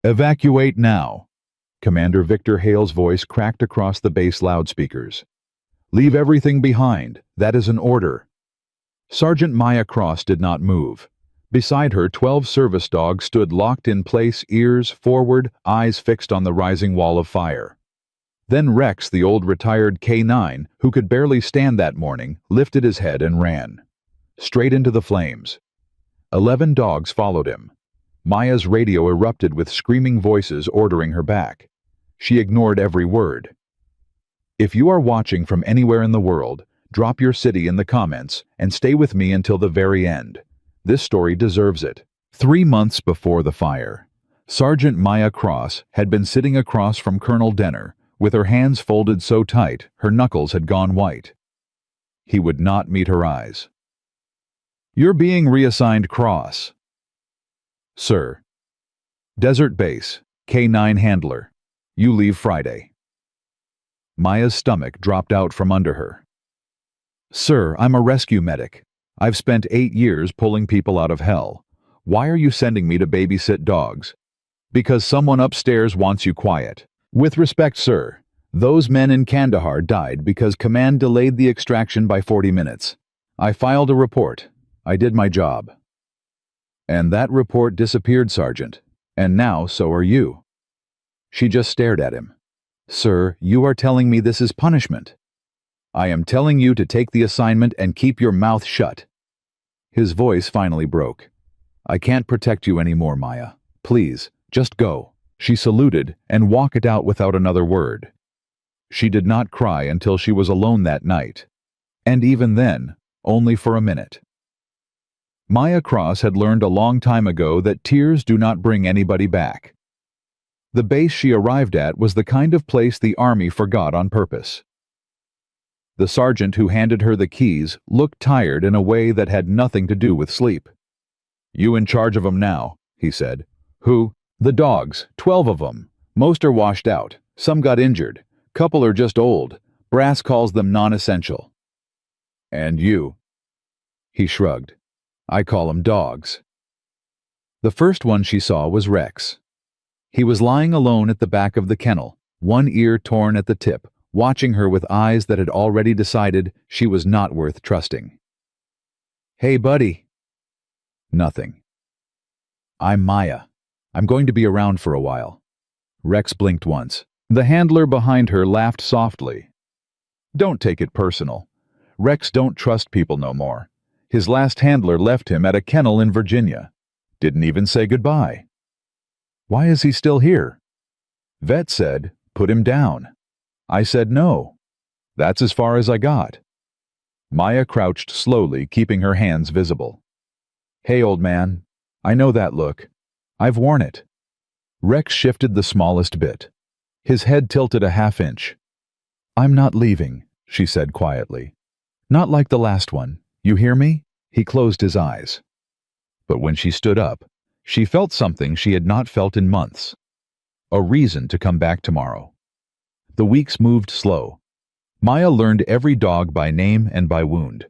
Evacuate now. Commander Victor Hale's voice cracked across the base loudspeakers. Leave everything behind. That is an order. Sergeant Maya Cross did not move. Beside her, 12 service dogs stood locked in place, ears forward, eyes fixed on the rising wall of fire. Then Rex, the old retired K9, who could barely stand that morning, lifted his head and ran. Straight into the flames. 11 dogs followed him. Maya's radio erupted with screaming voices ordering her back. She ignored every word. If you are watching from anywhere in the world, drop your city in the comments and stay with me until the very end. This story deserves it. 3 months before the fire, Sergeant Maya Cross had been sitting across from Colonel Denner, with her hands folded so tight her knuckles had gone white. He would not meet her eyes. You're being reassigned, Cross. Sir. Desert Base, K9 Handler. You leave Friday. Maya's stomach dropped out from under her. Sir, I'm a rescue medic. I've spent 8 years pulling people out of hell. Why are you sending me to babysit dogs? Because someone upstairs wants you quiet. With respect, sir, those men in Kandahar died because command delayed the extraction by 40 minutes. I filed a report. I did my job. And that report disappeared, Sergeant. And now so are you. She just stared at him. Sir, you are telling me this is punishment. I am telling you to take the assignment and keep your mouth shut. His voice finally broke. I can't protect you anymore, Maya. Please, just go. She saluted and walked out without another word. She did not cry until she was alone that night. And even then, only for a minute. Maya Cross had learned a long time ago that tears do not bring anybody back. The base she arrived at was the kind of place the Army forgot on purpose. The sergeant who handed her the keys looked tired in a way that had nothing to do with sleep. You in charge of 'em now, he said. Who? The dogs, 12 of 'em. Most are washed out. Some got injured. Couple are just old. Brass calls them non-essential. And you? He shrugged. I call 'em dogs. The first one she saw was Rex. He was lying alone at the back of the kennel, one ear torn at the tip, watching her with eyes that had already decided she was not worth trusting. Hey, buddy. Nothing. I'm Maya. I'm going to be around for a while. Rex blinked once. The handler behind her laughed softly. Don't take it personal. Rex don't trust people no more. His last handler left him at a kennel in Virginia. Didn't even say goodbye. Why is he still here? Vet said, put him down. I said no. That's as far as I got. Maya crouched slowly, keeping her hands visible. Hey, old man. I know that look. I've worn it. Rex shifted the smallest bit. His head tilted a half-inch. I'm not leaving, she said quietly. Not like the last one. You hear me? He closed his eyes. But when she stood up, she felt something she had not felt in months. A reason to come back tomorrow. The weeks moved slow. Maya learned every dog by name and by wound.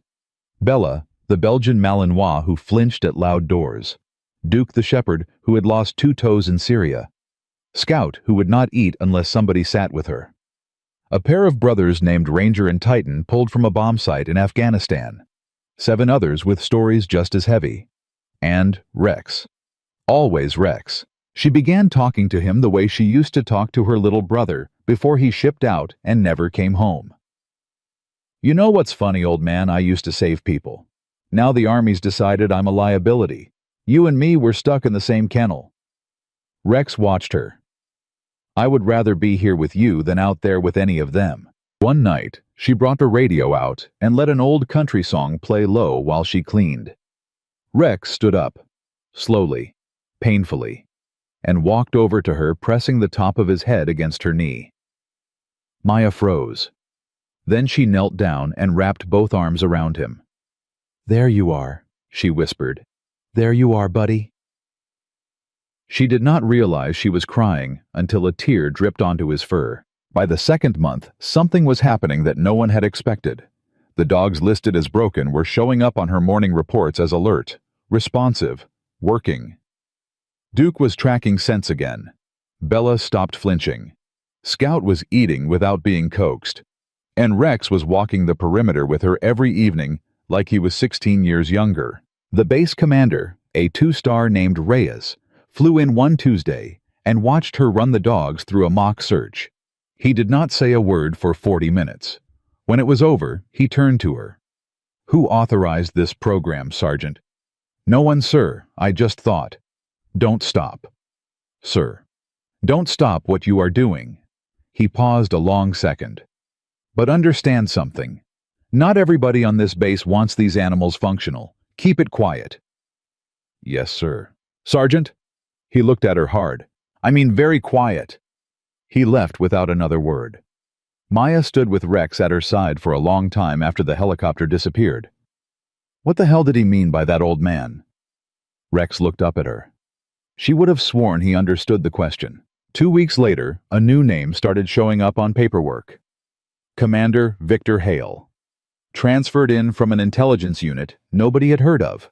Bella, the Belgian Malinois who flinched at loud doors. Duke the shepherd who had lost 2 toes in Syria. Scout who would not eat unless somebody sat with her. A pair of brothers named Ranger and Titan pulled from a bomb site in Afghanistan. 7 others with stories just as heavy. And Rex. Always Rex. She began talking to him the way she used to talk to her little brother before he shipped out and never came home. You know what's funny, old man? I used to save people. Now the Army's decided I'm a liability. You and me were stuck in the same kennel. Rex watched her. I would rather be here with you than out there with any of them. One night, she brought a radio out and let an old country song play low while she cleaned. Rex stood up, slowly, painfully, and walked over to her, pressing the top of his head against her knee. Maya froze. Then she knelt down and wrapped both arms around him. There you are, she whispered. There you are, buddy. She did not realize she was crying until a tear dripped onto his fur. By the 2nd month, something was happening that no one had expected. The dogs listed as broken were showing up on her morning reports as alert, responsive, working. Duke was tracking scents again. Bella stopped flinching. Scout was eating without being coaxed, and Rex was walking the perimeter with her every evening like he was 16 years younger. The base commander, a 2-star named Reyes, flew in one Tuesday and watched her run the dogs through a mock search. He did not say a word for 40 minutes. When it was over, he turned to her. "Who authorized this program, Sergeant?" "No one, sir. I just thought." "Don't stop." "Sir, don't stop what you are doing." He paused a long second. "But understand something. Not everybody on this base wants these animals functional. Keep it quiet." "Yes, sir." "Sergeant?" He looked at her hard. "I mean very quiet." He left without another word. Maya stood with Rex at her side for a long time after the helicopter disappeared. What the hell did he mean by that old man? Rex looked up at her. She would have sworn he understood the question. 2 weeks later, a new name started showing up on paperwork. Commander Victor Hale. Transferred in from an intelligence unit nobody had heard of.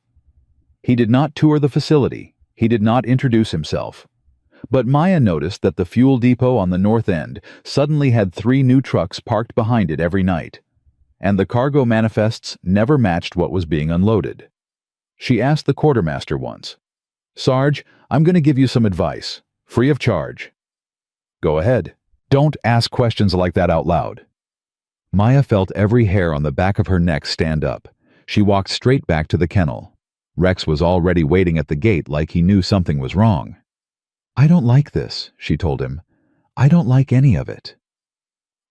He did not tour the facility. He did not introduce himself. But Maya noticed that the fuel depot on the north end suddenly had 3 new trucks parked behind it every night, and the cargo manifests never matched what was being unloaded. She asked the quartermaster once, "Sarge, I'm going to give you some advice, free of charge." "Go ahead. Don't ask questions like that out loud." Maya felt every hair on the back of her neck stand up. She walked straight back to the kennel. Rex was already waiting at the gate like he knew something was wrong. "I don't like this," she told him. "I don't like any of it."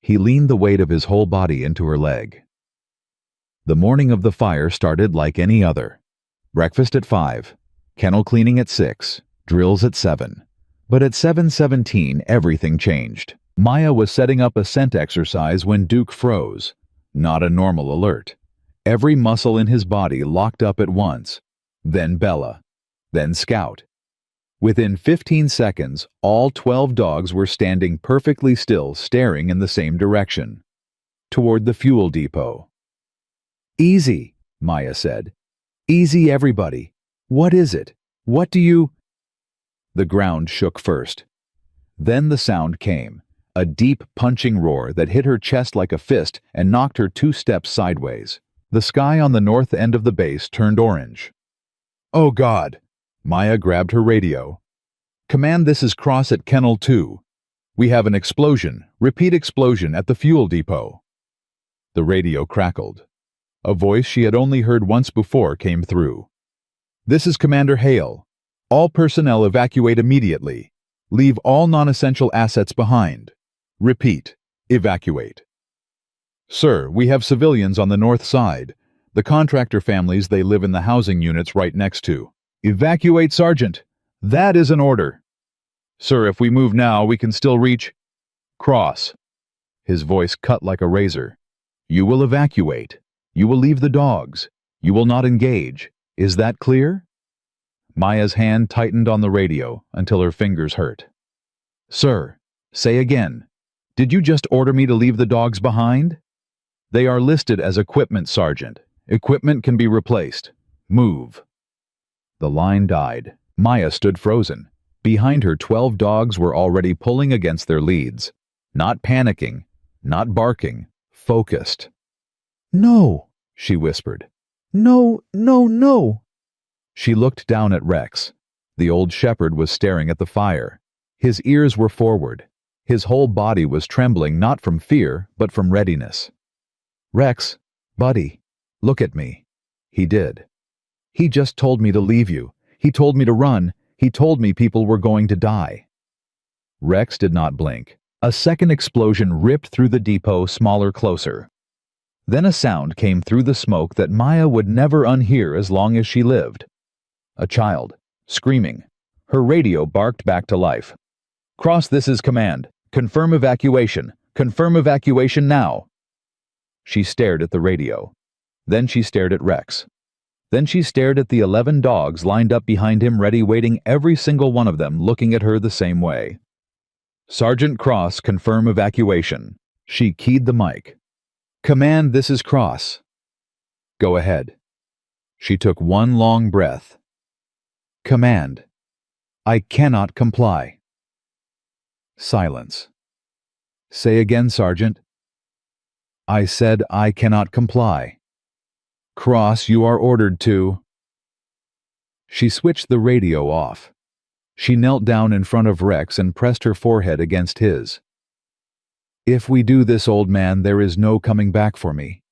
He leaned the weight of his whole body into her leg. The morning of the fire started like any other. Breakfast at 5, kennel cleaning at 6, drills at 7. But at 7:17, everything changed. Maya was setting up a scent exercise when Duke froze. Not a normal alert. Every muscle in his body locked up at once. Then Bella. Then Scout. Within 15 seconds, all 12 dogs were standing perfectly still, staring in the same direction. Toward the fuel depot. "Easy," Maya said. "Easy, everybody. What is it? What do you—" The ground shook first. Then the sound came, a deep punching roar that hit her chest like a fist and knocked her 2 steps sideways. The sky on the north end of the base turned orange. "Oh God!" Maya grabbed her radio. "Command, this is Cross at Kennel 2. We have an explosion, repeat explosion at the fuel depot." The radio crackled. A voice she had only heard once before came through. "This is Commander Hale. All personnel evacuate immediately. Leave all non-essential assets behind. Repeat, evacuate." "Sir, we have civilians on the north side. The contractor families, they live in the housing units right next to." "Evacuate, Sergeant. That is an order." "Sir, if we move now, we can still reach—" "Cross." His voice cut like a razor. "You will evacuate. You will leave the dogs. You will not engage. Is that clear?" Maya's hand tightened on the radio until her fingers hurt. "Sir, say again. Did you just order me to leave the dogs behind?" "They are listed as equipment, Sergeant. Equipment can be replaced. Move." The line died. Maya stood frozen. Behind her, 12 dogs were already pulling against their leads. Not panicking, not barking, focused. "No," she whispered. "No, no, no." She looked down at Rex. The old shepherd was staring at the fire. His ears were forward. His whole body was trembling not from fear, but from readiness. "Rex, buddy, look at me." He did. "He just told me to leave you. He told me to run. He told me people were going to die." Rex did not blink. A second explosion ripped through the depot, smaller, closer. Then a sound came through the smoke that Maya would never unhear as long as she lived. A child, screaming. Her radio barked back to life. "Cross, this is command. Confirm evacuation. Confirm evacuation now." She stared at the radio. Then she stared at Rex. Then she stared at the 11 dogs lined up behind him, ready, waiting, every single one of them looking at her the same way. "Sergeant Cross, confirm evacuation." She keyed the mic. "Command, this is Cross." "Go ahead." She took one long breath. "Command, I cannot comply." Silence. Say again, Sergeant. I said I cannot comply. Cross, you are ordered to. She switched the radio off. She knelt down in front of Rex and pressed her forehead against his. If we do this, old man, there is no coming back for me.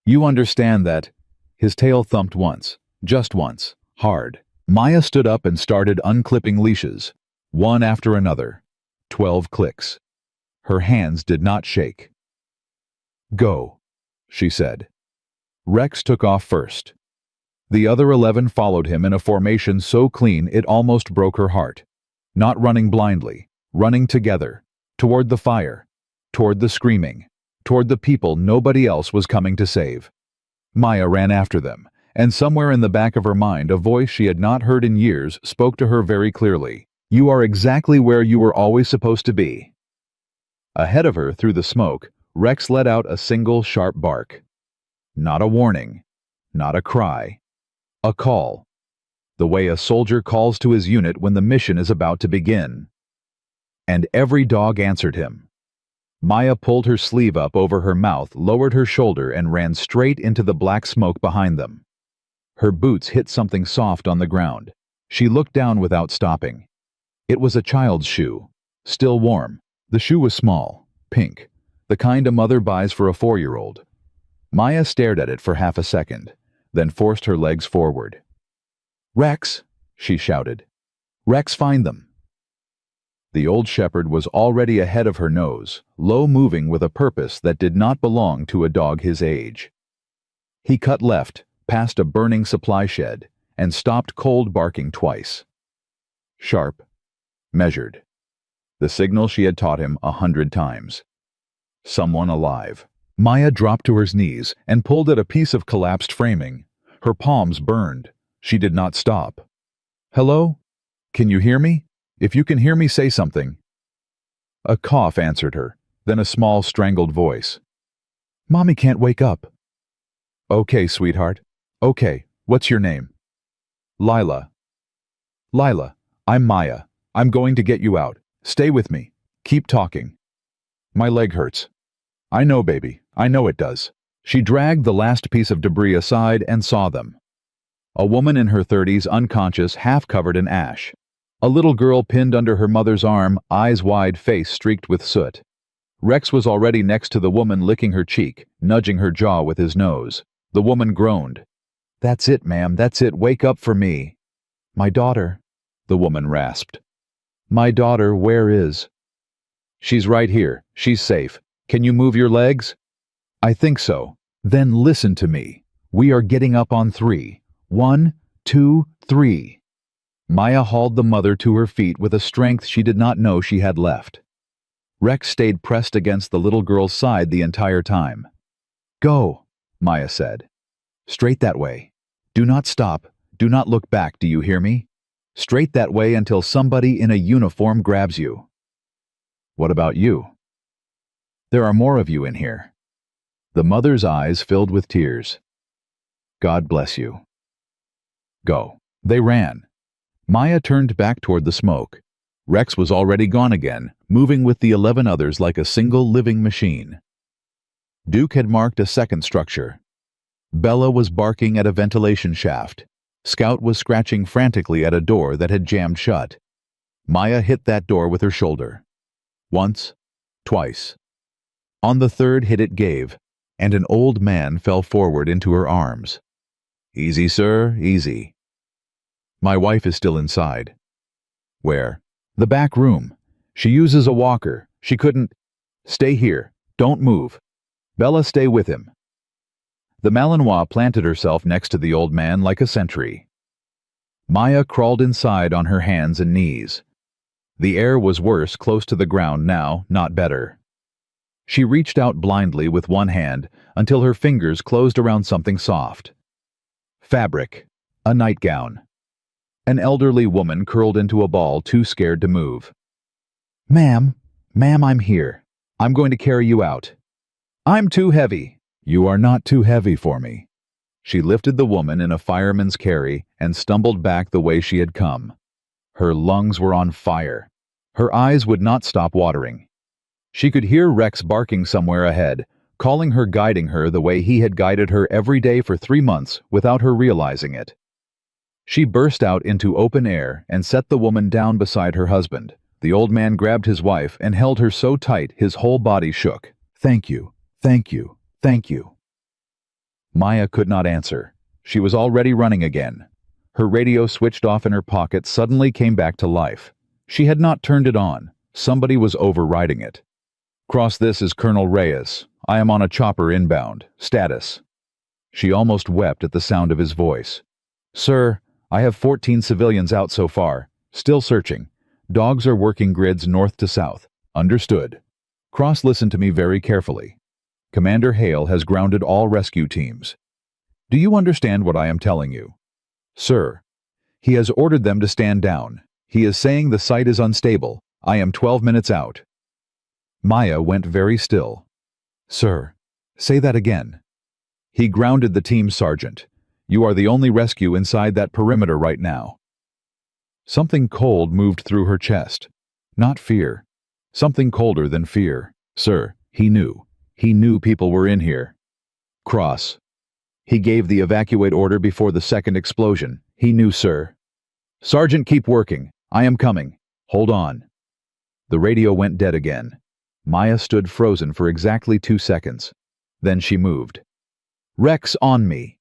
You understand that? His tail thumped once, just once, hard. Maya stood up and started unclipping leashes, one after another. 12 clicks. Her hands did not shake. Go, she said. Rex took off first. The other 11 followed him in a formation so clean it almost broke her heart. Not running blindly, running together, toward the fire, toward the screaming, toward the people nobody else was coming to save. Maya ran after them, and somewhere in the back of her mind a voice she had not heard in years spoke to her very clearly. You are exactly where you were always supposed to be. Ahead of her, through the smoke, Rex let out a single sharp bark. Not a warning, not a cry. A call. The way a soldier calls to his unit when the mission is about to begin. And every dog answered him. Maya pulled her sleeve up over her mouth, lowered her shoulder, and ran straight into the black smoke behind them. Her boots hit something soft on the ground. She looked down without stopping. It was a child's shoe, still warm. The shoe was small, pink, the kind a mother buys for a 4-year-old. Maya stared at it for half a second, then forced her legs forward. Rex, she shouted. Rex, find them. The old shepherd was already ahead of her nose, low-moving with a purpose that did not belong to a dog his age. He cut left, past a burning supply shed, and stopped cold barking twice. Sharp, measured. The signal she had taught him 100 times. Someone alive. Maya dropped to her knees and pulled at a piece of collapsed framing. Her palms burned. She did not stop. Hello? Can you hear me? If you can hear me, say something. A cough answered her, then a small strangled voice. Mommy can't wake up. Okay, sweetheart. Okay, what's your name? Lila. Lila, I'm Maya. I'm going to get you out. Stay with me. Keep talking. My leg hurts. I know, baby. I know it does. She dragged the last piece of debris aside and saw them. A woman in her 30s, unconscious, half covered in ash. A little girl pinned under her mother's arm, eyes wide, face streaked with soot. Rex was already next to the woman, licking her cheek, nudging her jaw with his nose. The woman groaned. That's it, ma'am. That's it. Wake up for me. My daughter, the woman rasped. My daughter, where is? She's right here. She's safe. Can you move your legs? I think so. Then listen to me. We are getting up on 3. 1, 2, 3. Maya hauled the mother to her feet with a strength she did not know she had left. Rex stayed pressed against the little girl's side the entire time. Go, Maya said. Straight that way. Do not stop. Do not look back, do you hear me? Straight that way until somebody in a uniform grabs you. What about you? There are more of you in here. The mother's eyes filled with tears. God bless you. Go. They ran. Maya turned back toward the smoke. Rex was already gone again, moving with the 11 others like a single living machine. Duke had marked a second structure. Bella was barking at a ventilation shaft. Scout was scratching frantically at a door that had jammed shut. Maya hit that door with her shoulder. Once, twice. On the third hit it gave, and an old man fell forward into her arms. Easy, sir, easy. My wife is still inside. Where? The back room. She uses a walker. She couldn't. Stay here. Don't move. Bella, stay with him. The Malinois planted herself next to the old man like a sentry. Maya crawled inside on her hands and knees. The air was worse close to the ground now, not better. She reached out blindly with one hand until her fingers closed around something soft. Fabric. A nightgown. An elderly woman curled into a ball, too scared to move. Ma'am, I'm here. I'm going to carry you out. I'm too heavy. You are not too heavy for me. She lifted the woman in a fireman's carry and stumbled back the way she had come. Her lungs were on fire. Her eyes would not stop watering. She could hear Rex barking somewhere ahead, calling her, guiding her the way he had guided her every day for 3 months without her realizing it. She burst out into open air and set the woman down beside her husband. The old man grabbed his wife and held her so tight his whole body shook. "Thank you, thank you, thank you." Maya could not answer. She was already running again. Her radio, switched off in her pocket, suddenly came back to life. She had not turned it on. Somebody was overriding it. "Cross, this is Colonel Reyes. I am on a chopper inbound. Status." She almost wept at the sound of his voice. "Sir, I have 14 civilians out so far. Still searching. Dogs are working grids north to south." "Understood. Cross, listen to me very carefully. Commander Hale has grounded all rescue teams. Do you understand what I am telling you?" "Sir, he has ordered them to stand down. He is saying the site is unstable. I am 12 minutes out." Maya went very still. "Sir, say that again." "He grounded the team, Sergeant. You are the only rescue inside that perimeter right now." Something cold moved through her chest. Not fear. Something colder than fear. "Sir, he knew. He knew people were in here." "Cross. He gave the evacuate order before the second explosion. He knew, sir." "Sergeant, keep working. I am coming. Hold on." The radio went dead again. Maya stood frozen for exactly 2 seconds. Then she moved. "Rex, on me."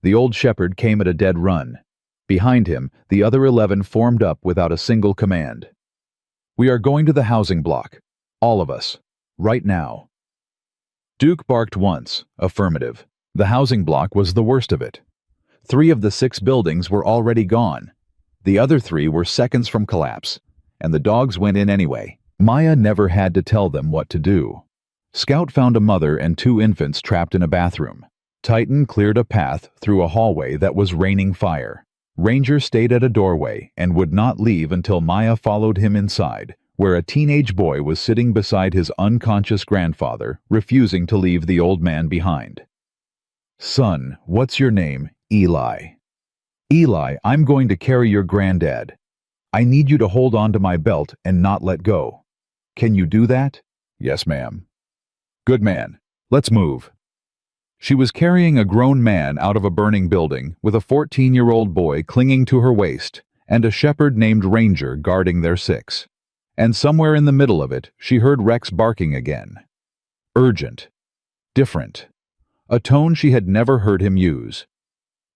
The old shepherd came at a dead run. Behind him, the other 11 formed up without a single command. "We are going to the housing block. All of us. Right now." Duke barked once, affirmative. The housing block was the worst of it. 3 of the 6 buildings were already gone. The other 3 were seconds from collapse, and the dogs went in anyway. Maya never had to tell them what to do. Scout found a mother and 2 infants trapped in a bathroom. Titan cleared a path through a hallway that was raining fire. Ranger stayed at a doorway and would not leave until Maya followed him inside, where a teenage boy was sitting beside his unconscious grandfather, refusing to leave the old man behind. "Son, what's your name?" "Eli." "Eli, I'm going to carry your granddad. I need you to hold on to my belt and not let go. Can you do that?" "Yes, ma'am." "Good man. Let's move." She was carrying a grown man out of a burning building with a 14-year-old boy clinging to her waist and a shepherd named Ranger guarding their 6. And somewhere in the middle of it, she heard Rex barking again. Urgent. Different. A tone she had never heard him use.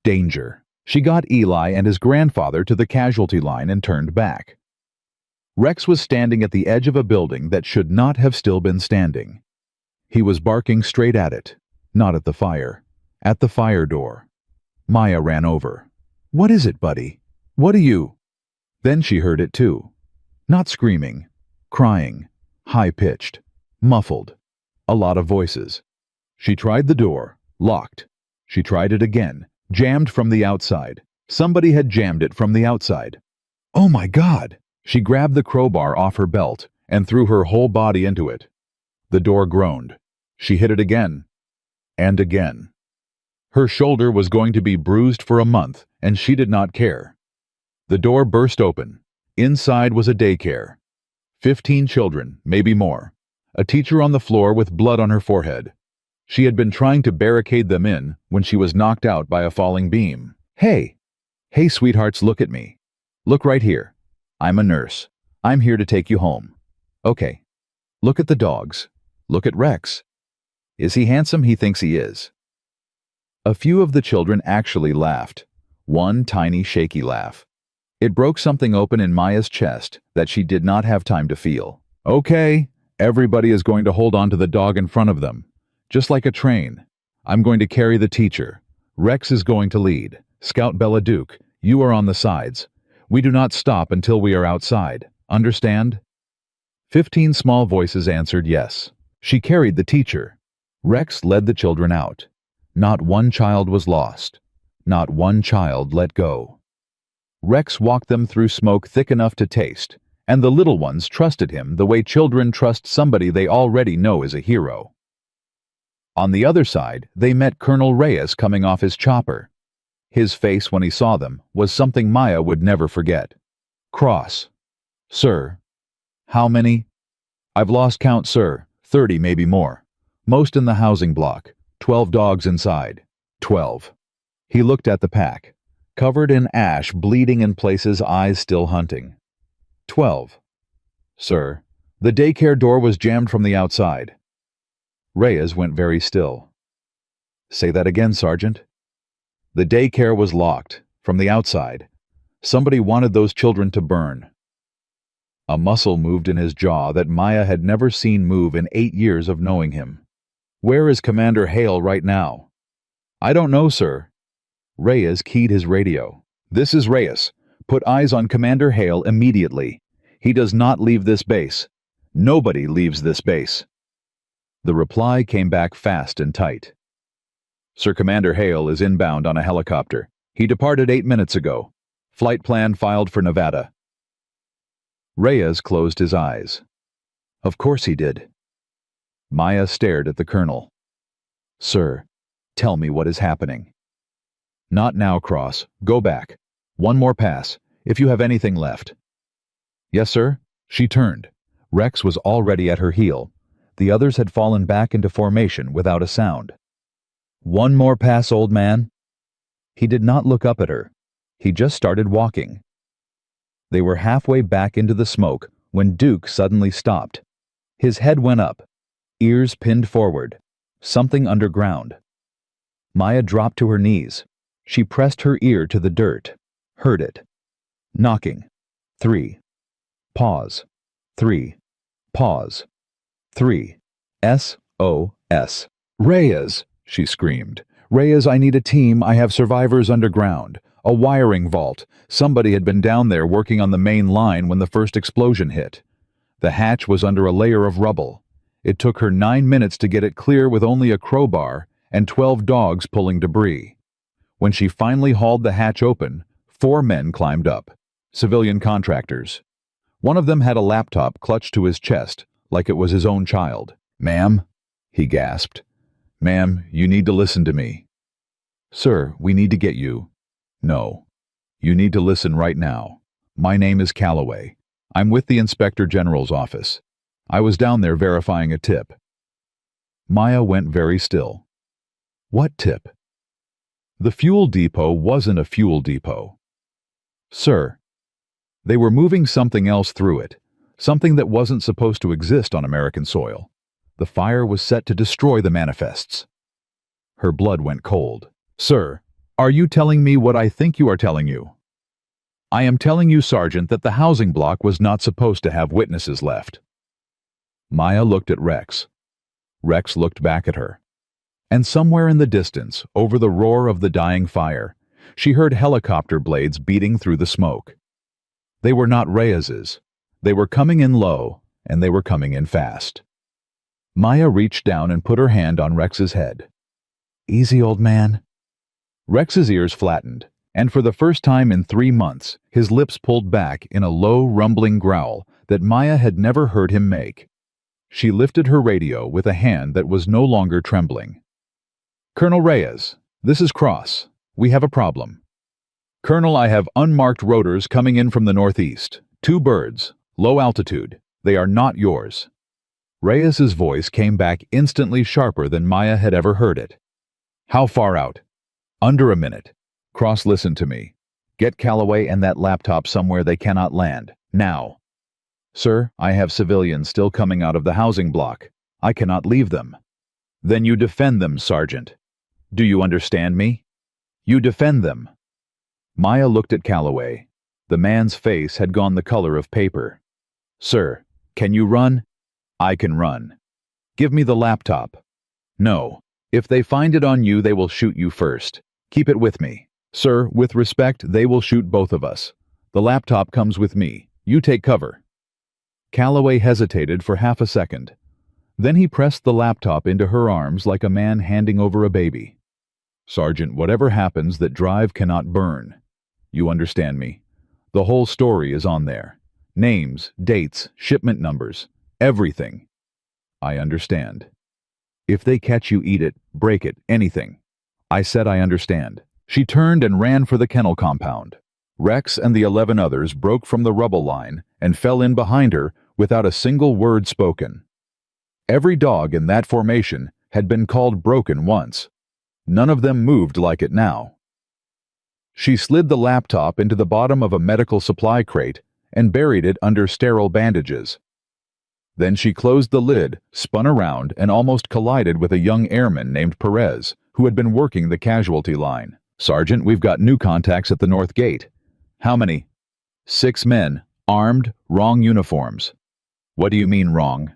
Danger. She got Eli and his grandfather to the casualty line and turned back. Rex was standing at the edge of a building that should not have still been standing. He was barking straight at it, not at the fire, at the fire door. Maya ran over. "What is it, buddy? What are you?" Then she heard it too. Not screaming, crying, high-pitched, muffled, a lot of voices. She tried the door, locked. She tried it again, jammed from the outside. Somebody had jammed it from the outside. "Oh my God!" She grabbed the crowbar off her belt and threw her whole body into it. The door groaned. She hit it again, and again. Her shoulder was going to be bruised for a month, and she did not care. The door burst open. Inside was a daycare. 15 children, maybe more. A teacher on the floor with blood on her forehead. She had been trying to barricade them in when she was knocked out by a falling beam. "Hey! Hey, sweethearts, look at me. Look right here. I'm a nurse. I'm here to take you home. Okay. Look at the dogs. Look at Rex. Is he handsome? He thinks he is." A few of the children actually laughed. One tiny, shaky laugh. It broke something open in Maya's chest that she did not have time to feel. "Okay, everybody is going to hold on to the dog in front of them. Just like a train. I'm going to carry the teacher. Rex is going to lead. Scout Bella Duke, you are on the sides. We do not stop until we are outside. Understand?" 15 small voices answered yes. She carried the teacher. Rex led the children out. Not one child was lost. Not one child let go. Rex walked them through smoke thick enough to taste, and the little ones trusted him the way children trust somebody they already know is a hero. On the other side, they met Colonel Reyes coming off his chopper. His face when he saw them was something Maya would never forget. "Cross." "Sir." How many? I've lost count, sir. 30, maybe more. Most in the housing block. 12 dogs inside. 12. He looked at the pack. Covered in ash, bleeding in places, eyes still hunting. 12. Sir, the daycare door was jammed from the outside. Reyes went very still. Say that again, Sergeant. The daycare was locked, from the outside. Somebody wanted those children to burn. A muscle moved in his jaw that Maya had never seen move in 8 years of knowing him. Where is Commander Hale right now? I don't know, sir. Reyes keyed his radio. This is Reyes. Put eyes on Commander Hale immediately. He does not leave this base. Nobody leaves this base. The reply came back fast and tight. Sir, Commander Hale is inbound on a helicopter. He departed 8 minutes ago. Flight plan filed for Nevada. Reyes closed his eyes. Of course he did. Maya stared at the colonel. Sir, tell me what is happening. Not now, Cross. Go back. One more pass, if you have anything left. Yes, sir. She turned. Rex was already at her heel. The others had fallen back into formation without a sound. One more pass, old man. He did not look up at her. He just started walking. They were halfway back into the smoke when Duke suddenly stopped. His head went up, ears pinned forward, something underground. Maya dropped to her knees. She pressed her ear to the dirt, heard it. Knocking. 3. Pause. 3. Pause. 3. SOS. Reyes, she screamed. Reyes, I need a team. I have survivors underground. A wiring vault. Somebody had been down there working on the main line when the first explosion hit. The hatch was under a layer of rubble. It took her 9 minutes to get it clear with only a crowbar and 12 dogs pulling debris. When she finally hauled the hatch open, 4 men climbed up. Civilian contractors. One of them had a laptop clutched to his chest, like it was his own child. Ma'am, he gasped. Ma'am, you need to listen to me. Sir, we need to get you. No. You need to listen right now. My name is Calloway. I'm with the Inspector General's office. I was down there verifying a tip. Maya went very still. What tip? The fuel depot wasn't a fuel depot. Sir, they were moving something else through it, something that wasn't supposed to exist on American soil. The fire was set to destroy the manifests. Her blood went cold. Sir, are you telling me what I think you are telling you? I am telling you, Sergeant, that the housing block was not supposed to have witnesses left. Maya looked at Rex. Rex looked back at her. And somewhere in the distance, over the roar of the dying fire, she heard helicopter blades beating through the smoke. They were not Reyes's. They were coming in low, and they were coming in fast. Maya reached down and put her hand on Rex's head. Easy, old man. Rex's ears flattened, and for the first time in 3 months, his lips pulled back in a low, rumbling growl that Maya had never heard him make. She lifted her radio with a hand that was no longer trembling. Colonel Reyes, this is Cross. We have a problem. Colonel, I have unmarked rotors coming in from the northeast. 2 birds, low altitude. They are not yours. Reyes's voice came back instantly sharper than Maya had ever heard it. How far out? Under a minute. Cross, listen to me. Get Calloway and that laptop somewhere they cannot land. Now. Sir, I have civilians still coming out of the housing block. I cannot leave them. Then you defend them, Sergeant. Do you understand me? You defend them. Maya looked at Calloway. The man's face had gone the color of paper. Sir, can you run? I can run. Give me the laptop. No. If they find it on you, they will shoot you first. Keep it with me. Sir, with respect, they will shoot both of us. The laptop comes with me. You take cover. Calloway hesitated for half a second. Then he pressed the laptop into her arms like a man handing over a baby. Sergeant, whatever happens, that drive cannot burn. You understand me? The whole story is on there. Names, dates, shipment numbers, everything. I understand. If they catch you, eat it, break it, anything. I said I understand. She turned and ran for the kennel compound. Rex and the 11 others broke from the rubble line and fell in behind her without a single word spoken. Every dog in that formation had been called broken once. None of them moved like it now. She slid the laptop into the bottom of a medical supply crate and buried it under sterile bandages. Then she closed the lid, spun around, and almost collided with a young airman named Perez, who had been working the casualty line. "Sergeant, we've got new contacts at the north gate." "How many?" "6 men, armed, wrong uniforms." "What do you mean wrong?"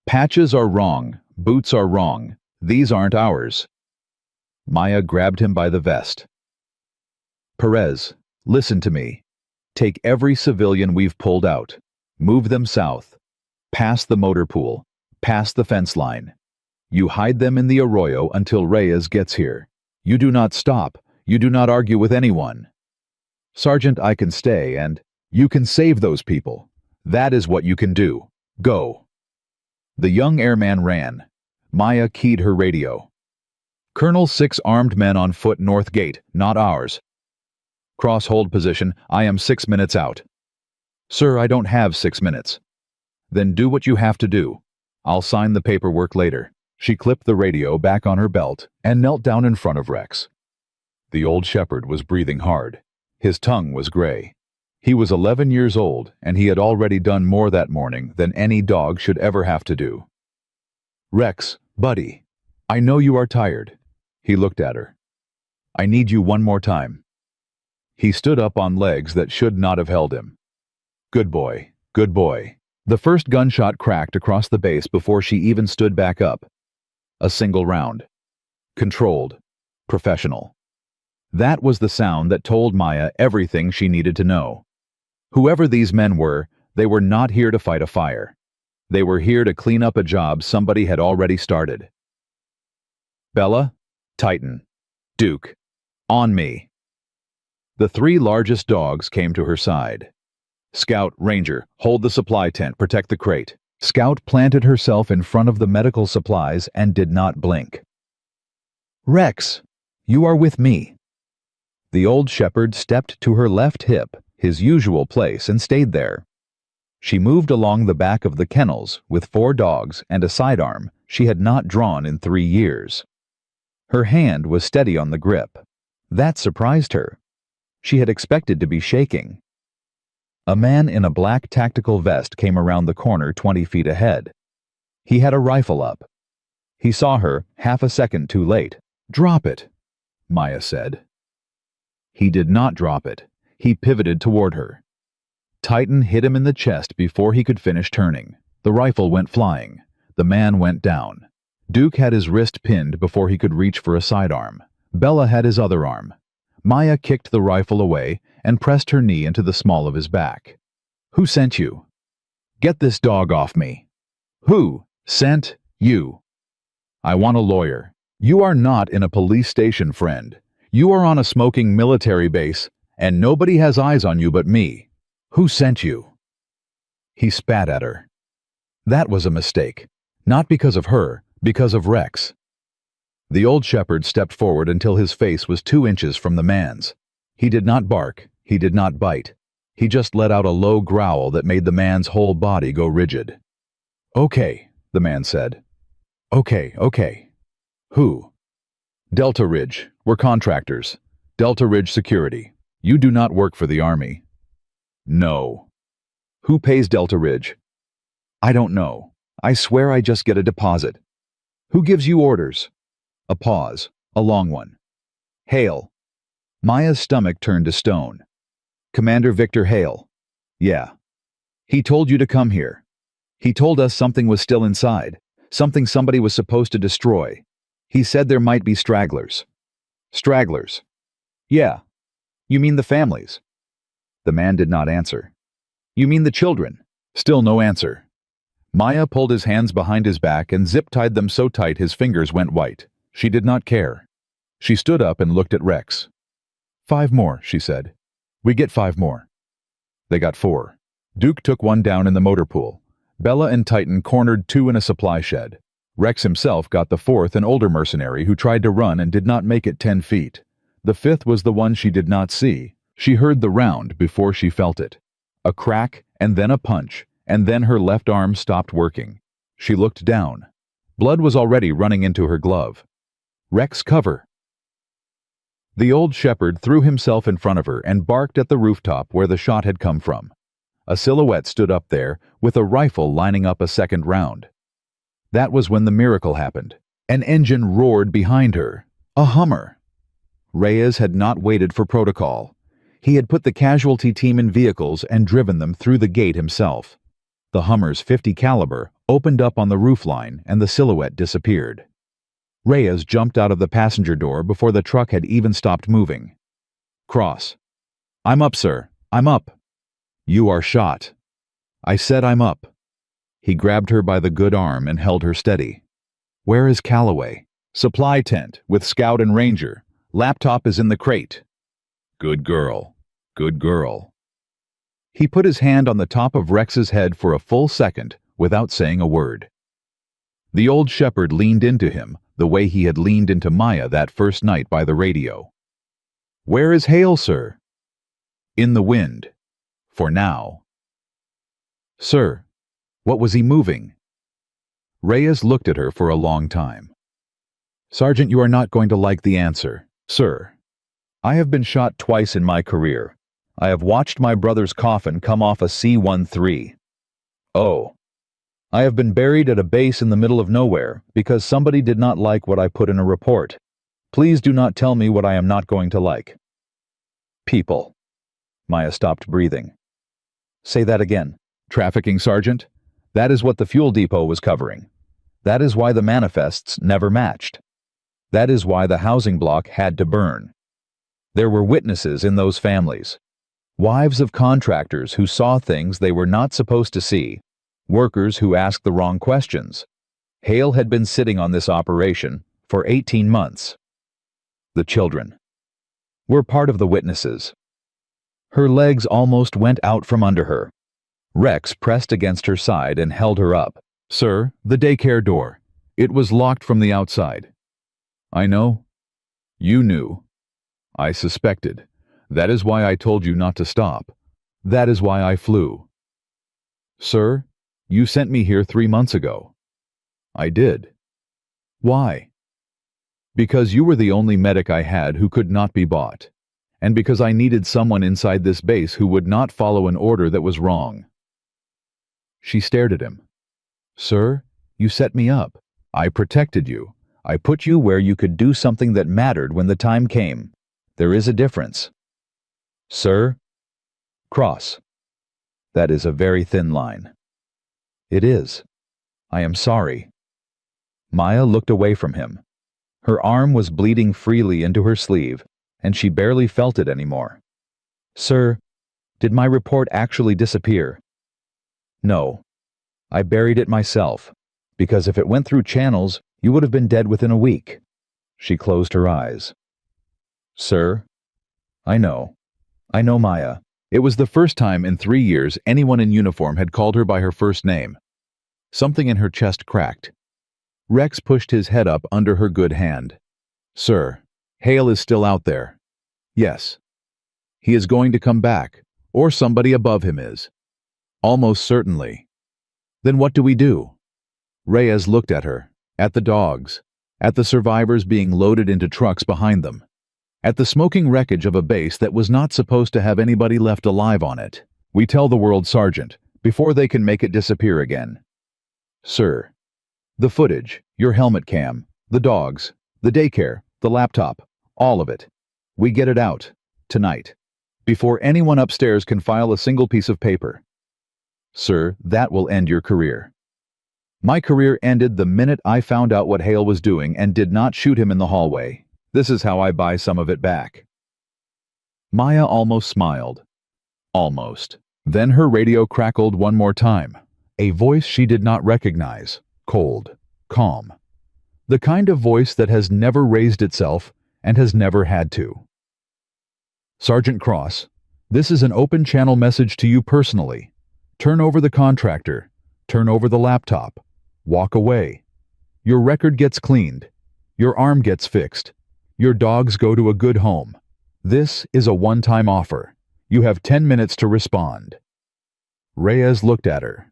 "Patches are wrong, boots are wrong. These aren't ours." Maya grabbed him by the vest. "Perez, listen to me. Take every civilian we've pulled out. Move them south. Past the motor pool. Past the fence line. You hide them in the arroyo until Reyes gets here. You do not stop. You do not argue with anyone." "Sergeant, I can stay and—" "You can save those people. That is what you can do. Go." The young airman ran. Maya keyed her radio. "Colonel, 6 armed men on foot north gate, not ours. Cross hold position, I am 6 minutes out." "Sir, I don't have 6 minutes." "Then do what you have to do. I'll sign the paperwork later." She clipped the radio back on her belt and knelt down in front of Rex. The old shepherd was breathing hard. His tongue was gray. He was 11 years old, and he had already done more that morning than any dog should ever have to do. "Rex, buddy, I know you are tired." He looked at her. "I need you one more time." He stood up on legs that should not have held him. "Good boy, good boy." The first gunshot cracked across the base before she even stood back up. A single round. Controlled. Professional. That was the sound that told Maya everything she needed to know. Whoever these men were, they were not here to fight a fire. They were here to clean up a job somebody had already started. "Bella, Titan, Duke, on me." The 3 largest dogs came to her side. "Scout, Ranger, hold the supply tent, protect the crate." Scout planted herself in front of the medical supplies and did not blink. "Rex, you are with me." The old shepherd stepped to her left hip, his usual place, and stayed there. She moved along the back of the kennels with 4 dogs and a sidearm she had not drawn in 3 years. Her hand was steady on the grip. That surprised her. She had expected to be shaking. A man in a black tactical vest came around the corner 20 feet ahead. He had a rifle up. He saw her half a second too late. "Drop it," Maya said. He did not drop it. He pivoted toward her. Titan hit him in the chest before he could finish turning. The rifle went flying. The man went down. Duke had his wrist pinned before he could reach for a sidearm. Bella had his other arm. Maya kicked the rifle away and pressed her knee into the small of his back. "Who sent you?" "Get this dog off me." "Who sent you?" "I want a lawyer." "You are not in a police station, friend. You are on a smoking military base, and nobody has eyes on you but me. Who sent you?" He spat at her. That was a mistake. Not because of her, because of Rex. The old shepherd stepped forward until his face was 2 inches from the man's. He did not bark. He did not bite. He just let out a low growl that made the man's whole body go rigid. "Okay," the man said. Okay. "Who?" "Delta Ridge. We're contractors. Delta Ridge Security. You do not work for the Army." "No." "Who pays Delta Ridge?" "I don't know. I swear I just get a deposit." "Who gives you orders?" A pause, a long one. "Hale." Maya's stomach turned to stone. "Commander Victor Hale." "Yeah." "He told you to come here. He told us something was still inside, something somebody was supposed to destroy. He said there might be stragglers." "Stragglers?" "Yeah." "You mean the families?" The man did not answer. "You mean the children?" Still no answer. Maya pulled his hands behind his back and zip-tied them so tight his fingers went white. She did not care. She stood up and looked at Rex. "5 more," she said. "We get 5 more." They got 4. Duke took one down in the motor pool. Bella and Titan cornered 2 in a supply shed. Rex himself got the 4th, an older mercenary who tried to run and did not make it 10 feet. The 5th was the one she did not see. She heard the round before she felt it. A crack and then a punch, and then her left arm stopped working. She looked down. Blood was already running into her glove. "Rex, cover!" The old shepherd threw himself in front of her and barked at the rooftop where the shot had come from. A silhouette stood up there, with a rifle lining up a second round. That was when the miracle happened. An engine roared behind her. A Hummer. Reyes had not waited for protocol. He had put the casualty team in vehicles and driven them through the gate himself. The Hummer's .50 caliber opened up on the roofline and the silhouette disappeared. Reyes jumped out of the passenger door before the truck had even stopped moving. "Cross." "I'm up, sir. I'm up." "You are shot." "I said I'm up." He grabbed her by the good arm and held her steady. "Where is Calloway?" "Supply tent, with Scout and Ranger. Laptop is in the crate." "Good girl. Good girl." He put his hand on the top of Rex's head for a full second without saying a word. The old shepherd leaned into him the way he had leaned into Maya that first night by the radio. "Where is Hale, sir?" "In the wind. For now." "Sir, what was he moving?" Reyes looked at her for a long time. "Sergeant, you are not going to like the answer. Sir, I have been shot twice in my career. I have watched my brother's coffin come off a C-13. Oh. I have been buried at a base in the middle of nowhere because somebody did not like what I put in a report. Please do not tell me what I am not going to like." "People." Maya stopped breathing. "Say that again." "Trafficking, Sergeant. That is what the fuel depot was covering. That is why the manifests never matched. That is why the housing block had to burn. There were witnesses in those families. Wives of contractors who saw things they were not supposed to see. Workers who asked the wrong questions. Hale had been sitting on this operation for 18 months. The children were part of the witnesses." Her legs almost went out from under her. Rex pressed against her side and held her up. "Sir, the daycare door. It was locked from the outside." "I know. You knew. I suspected. That is why I told you not to stop. That is why I flew." "Sir, you sent me here 3 months ago." "I did." "Why?" "Because you were the only medic I had who could not be bought. And because I needed someone inside this base who would not follow an order that was wrong." She stared at him. "Sir, you set me up. I protected you. I put you where you could do something that mattered when the time came. There is a difference." "Sir?" "Cross. That is a very thin line." "It is. I am sorry." Maya looked away from him. Her arm was bleeding freely into her sleeve, and she barely felt it anymore. "Sir, did my report actually disappear?" "No. I buried it myself, because if it went through channels, you would have been dead within a week." She closed her eyes. "Sir?" "I know. I know, Maya." It was the first time in 3 years anyone in uniform had called her by her first name. Something in her chest cracked. Rex pushed his head up under her good hand. "Sir, Hale is still out there." "Yes." "He is going to come back, or somebody above him is." "Almost certainly." "Then what do we do?" Reyes looked at her, at the dogs, at the survivors being loaded into trucks behind them, at the smoking wreckage of a base that was not supposed to have anybody left alive on it. "We tell the world, Sergeant, before they can make it disappear again." "Sir, the footage, your helmet cam, the dogs, the daycare, the laptop, all of it. We get it out, tonight, before anyone upstairs can file a single piece of paper." "Sir, that will end your career." "My career ended the minute I found out what Hale was doing and did not shoot him in the hallway. This is how I buy some of it back." Maya almost smiled. Almost. Then her radio crackled one more time. A voice she did not recognize, cold, calm. The kind of voice that has never raised itself and has never had to. "Sergeant Cross, this is an open channel message to you personally. Turn over the contractor. Turn over the laptop. Walk away. Your record gets cleaned. Your arm gets fixed. Your dogs go to a good home. This is a one-time offer. You have 10 minutes to respond." Reyes looked at her.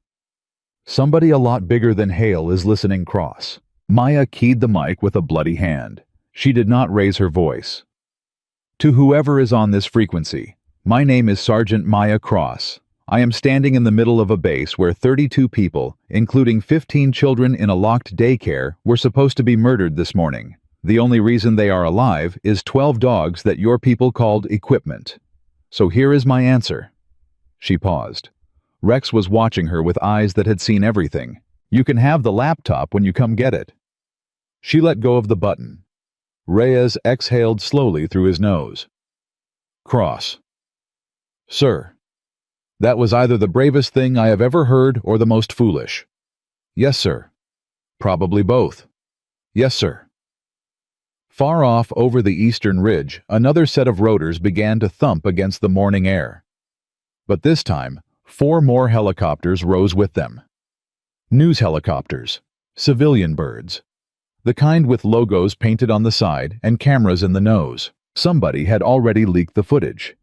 Somebody a lot bigger than Hale is listening, Cross. Maya keyed the mic with a bloody hand. She did not raise her voice. To whoever is on this frequency, my name is Sergeant Maya Cross. I am standing in the middle of a base where 32 people, including 15 children in a locked daycare, were supposed to be murdered this morning. The only reason they are alive is 12 dogs that your people called equipment. So here is my answer. She paused. Rex was watching her with eyes that had seen everything. You can have the laptop when you come get it. She let go of the button. Reyes exhaled slowly through his nose. Cross. Sir. That was either the bravest thing I have ever heard or the most foolish. Yes, sir. Probably both. Yes, sir. Far off over the eastern ridge, another set of rotors began to thump against the morning air. But this time, 4 more helicopters rose with them. News helicopters, civilian birds, the kind with logos painted on the side and cameras in the nose. Somebody had already leaked the footage.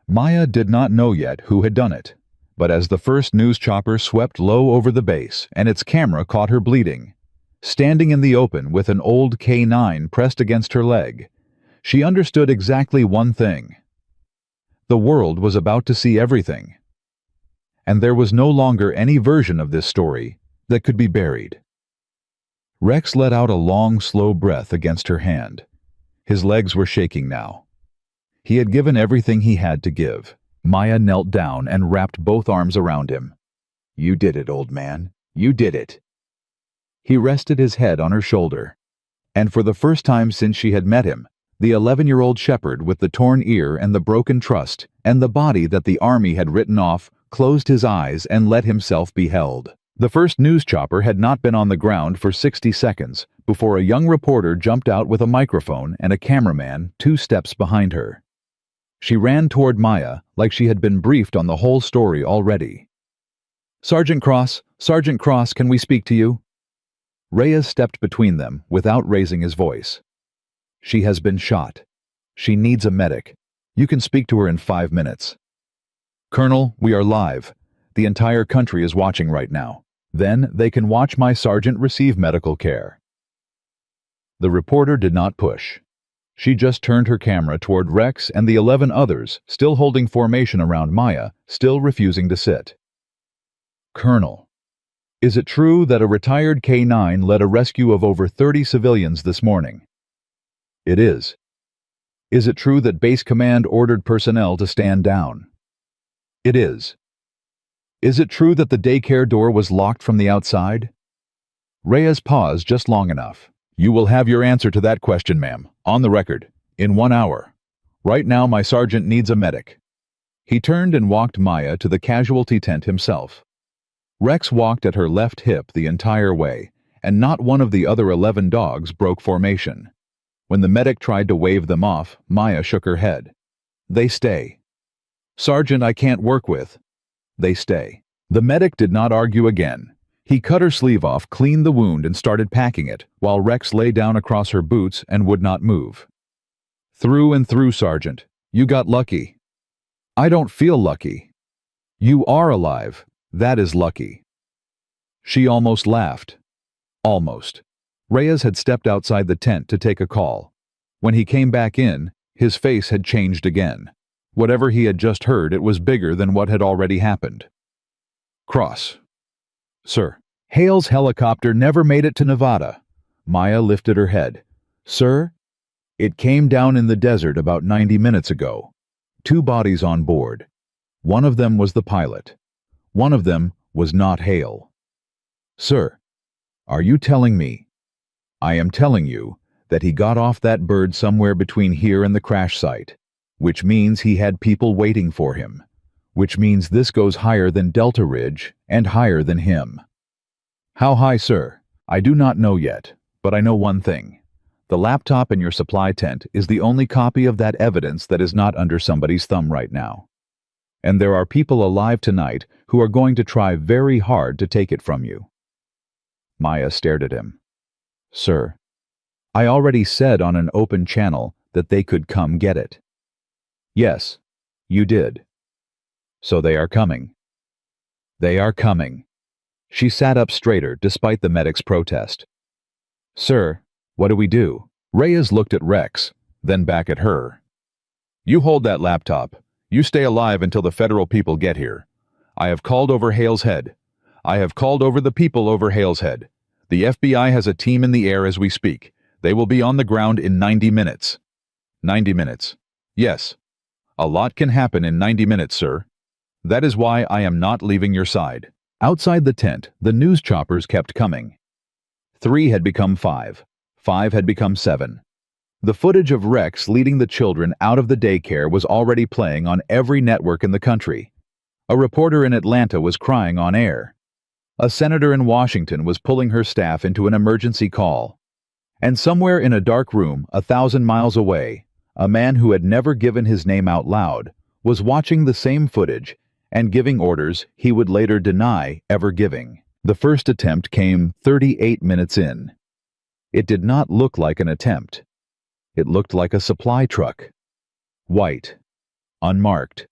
Maya did not know yet who had done it, but as the first news chopper swept low over the base and its camera caught her bleeding, standing in the open with an old K9 pressed against her leg, she understood exactly one thing. The world was about to see everything. And there was no longer any version of this story that could be buried. Rex let out a long, slow breath against her hand. His legs were shaking now. He had given everything he had to give. Maya knelt down and wrapped both arms around him. You did it, old man. You did it. He rested his head on her shoulder. And for the first time since she had met him, the 11-year-old shepherd with the torn ear and the broken trust and the body that the army had written off closed his eyes and let himself be held. The first news chopper had not been on the ground for 60 seconds before a young reporter jumped out with a microphone and a cameraman 2 steps behind her. She ran toward Maya like she had been briefed on the whole story already. Sergeant Cross, can we speak to you? Reyes stepped between them without raising his voice. She has been shot. She needs a medic. You can speak to her in 5 minutes. Colonel, we are live. The entire country is watching right now. Then they can watch my sergeant receive medical care. The reporter did not push. She just turned her camera toward Rex and the 11 others, still holding formation around Maya, still refusing to sit. Colonel, is it true that a retired K9 led a rescue of over 30 civilians this morning? It is. Is it true that base command ordered personnel to stand down? It is. Is it true that the daycare door was locked from the outside? Reyes paused just long enough. You will have your answer to that question, ma'am, on the record, in 1 hour. Right now my sergeant needs a medic. He turned and walked Maya to the casualty tent himself. Rex walked at her left hip the entire way, and not one of the other 11 dogs broke formation. When the medic tried to wave them off, Maya shook her head. They stay. Sergeant, I can't work with. They stay. The medic did not argue again. He cut her sleeve off, cleaned the wound, and started packing it, while Rex lay down across her boots and would not move. Through and through, Sergeant. You got lucky. I don't feel lucky. You are alive. That is lucky. She almost laughed. Almost. Reyes had stepped outside the tent to take a call. When he came back in, his face had changed again. Whatever he had just heard, it was bigger than what had already happened. Cross. Sir. Hale's helicopter never made it to Nevada. Maya lifted her head. Sir? It came down in the desert about 90 minutes ago. 2 bodies on board. One of them was the pilot. One of them was not Hale. Sir, are you telling me? I am telling you that he got off that bird somewhere between here and the crash site, which means he had people waiting for him, which means this goes higher than Delta Ridge and higher than him. How high, sir? I do not know yet, but I know one thing. The laptop in your supply tent is the only copy of that evidence that is not under somebody's thumb right now. And there are people alive tonight who are going to try very hard to take it from you. Maya stared at him. Sir, I already said on an open channel that they could come get it. Yes, you did. So they are coming. They are coming. She sat up straighter despite the medic's protest. "Sir, what do we do?" Reyes looked at Rex, then back at her. "You hold that laptop. You stay alive until the federal people get here. I have called over Hale's Head. I have called over the people over Hale's Head. The FBI has a team in the air as we speak. They will be on the ground in 90 minutes. 90 minutes. Yes. A lot can happen in 90 minutes, sir. That is why I am not leaving your side." Outside the tent, the news choppers kept coming. 3 had become 5. 5 had become 7. The footage of Rex leading the children out of the daycare was already playing on every network in the country. A reporter in Atlanta was crying on air. A senator in Washington was pulling her staff into an emergency call. And somewhere in a dark room 1,000 miles away, a man who had never given his name out loud was watching the same footage and giving orders he would later deny ever giving. The first attempt came 38 minutes in. It did not look like an attempt. It looked like a supply truck. White, unmarked,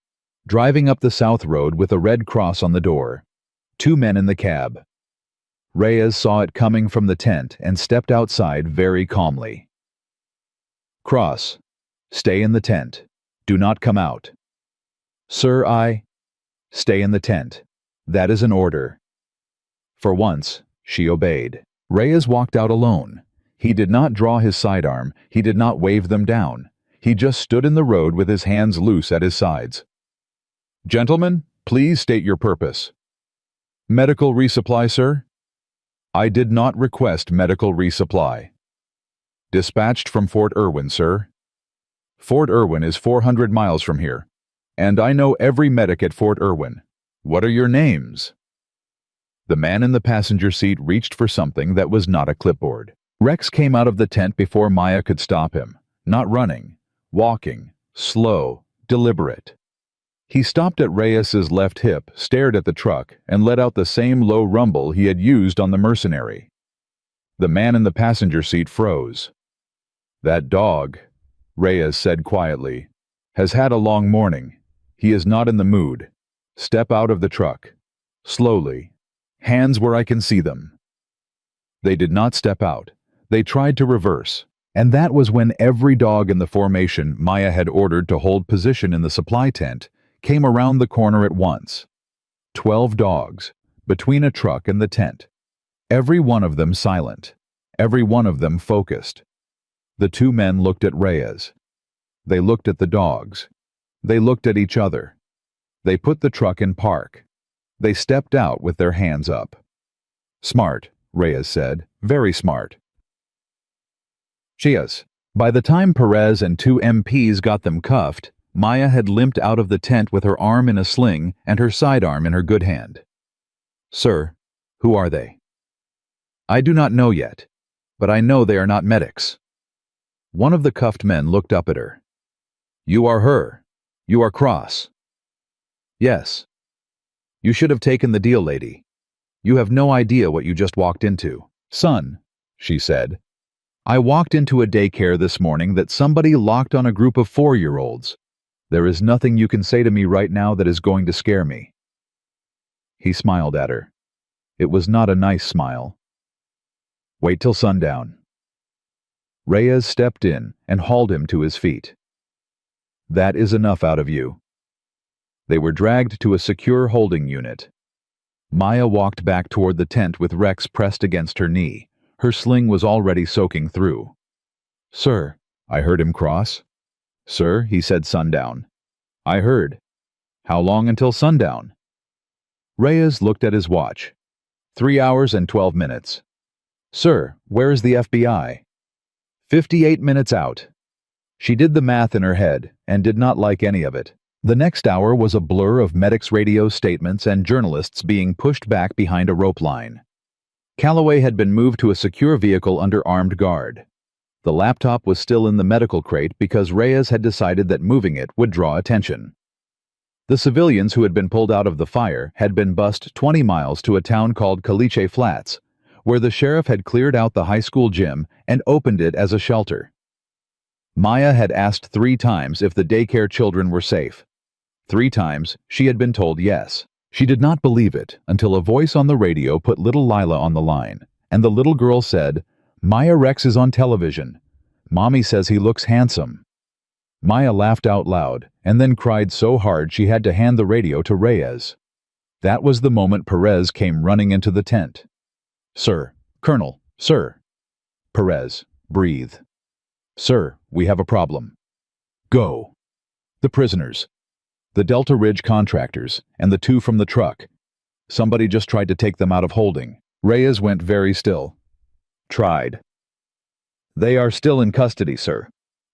driving up the South Road with a red cross on the door. 2 men in the cab. Reyes saw it coming from the tent and stepped outside very calmly. "Cross, stay in the tent. Do not come out." "Sir, Stay in the tent. That is an order." For once, she obeyed. Reyes walked out alone. He did not draw his sidearm. He did not wave them down. He just stood in the road with his hands loose at his sides. "Gentlemen, please state your purpose." "Medical resupply, sir." "I did not request medical resupply." "Dispatched from Fort Irwin, sir." "Fort Irwin is 400 miles from here. And I know every medic at Fort Irwin. What are your names?" The man in the passenger seat reached for something that was not a clipboard. Rex came out of the tent before Maya could stop him. Not running, walking, slow, deliberate. He stopped at Reyes's left hip, stared at the truck, and let out the same low rumble he had used on the mercenary. The man in the passenger seat froze. "That dog," Reyes said quietly, "has had a long morning. He is not in the mood. Step out of the truck. Slowly. Hands where I can see them." They did not step out. They tried to reverse. And that was when every dog in the formation Maya had ordered to hold position in the supply tent came around the corner at once. 12 dogs, between a truck and the tent. Every one of them silent. Every one of them focused. The 2 men looked at Reyes. They looked at the dogs. They looked at each other. They put the truck in park. They stepped out with their hands up. "Smart," Reyes said. "Very smart." Chias. By the time Perez and 2 MPs got them cuffed, Maya had limped out of the tent with her arm in a sling and her sidearm in her good hand. "Sir, who are they?" "I do not know yet, but I know they are not medics." One of the cuffed men looked up at her. "You are her. You are Cross." "Yes." "You should have taken the deal, lady. You have no idea what you just walked into." "Son," she said, "I walked into a daycare this morning that somebody locked on a group of 4-year-olds. There is nothing you can say to me right now that is going to scare me." He smiled at her. It was not a nice smile. "Wait till sundown." Reyes stepped in and hauled him to his feet. "That is enough out of you." They were dragged to a secure holding unit. Maya walked back toward the tent with Rex pressed against her knee. Her sling was already soaking through. "Sir," I heard him cross. "Sir," he said, "sundown." "I heard. How long until sundown?" Reyes looked at his watch. 3 hours and 12 minutes. "Sir, where is the FBI?" 58 minutes out." She did the math in her head and did not like any of it. The next hour was a blur of medics' radio statements and journalists being pushed back behind a rope line. Calloway had been moved to a secure vehicle under armed guard. The laptop was still in the medical crate because Reyes had decided that moving it would draw attention. The civilians who had been pulled out of the fire had been bused 20 miles to a town called Caliche Flats, where the sheriff had cleared out the high school gym and opened it as a shelter. Maya had asked 3 times if the daycare children were safe. 3 times she had been told yes. She did not believe it until a voice on the radio put little Lila on the line, and the little girl said, "Maya Rex is on television. Mommy says he looks handsome." Maya laughed out loud and then cried so hard she had to hand the radio to Reyes. That was the moment Perez came running into the tent. "Sir, Colonel, sir." "Perez, breathe." "Sir, we have a problem." "Go." "The prisoners. The Delta Ridge contractors, and the two from the truck. Somebody just tried to take them out of holding." Reyes went very still. "Tried." "They are still in custody, sir.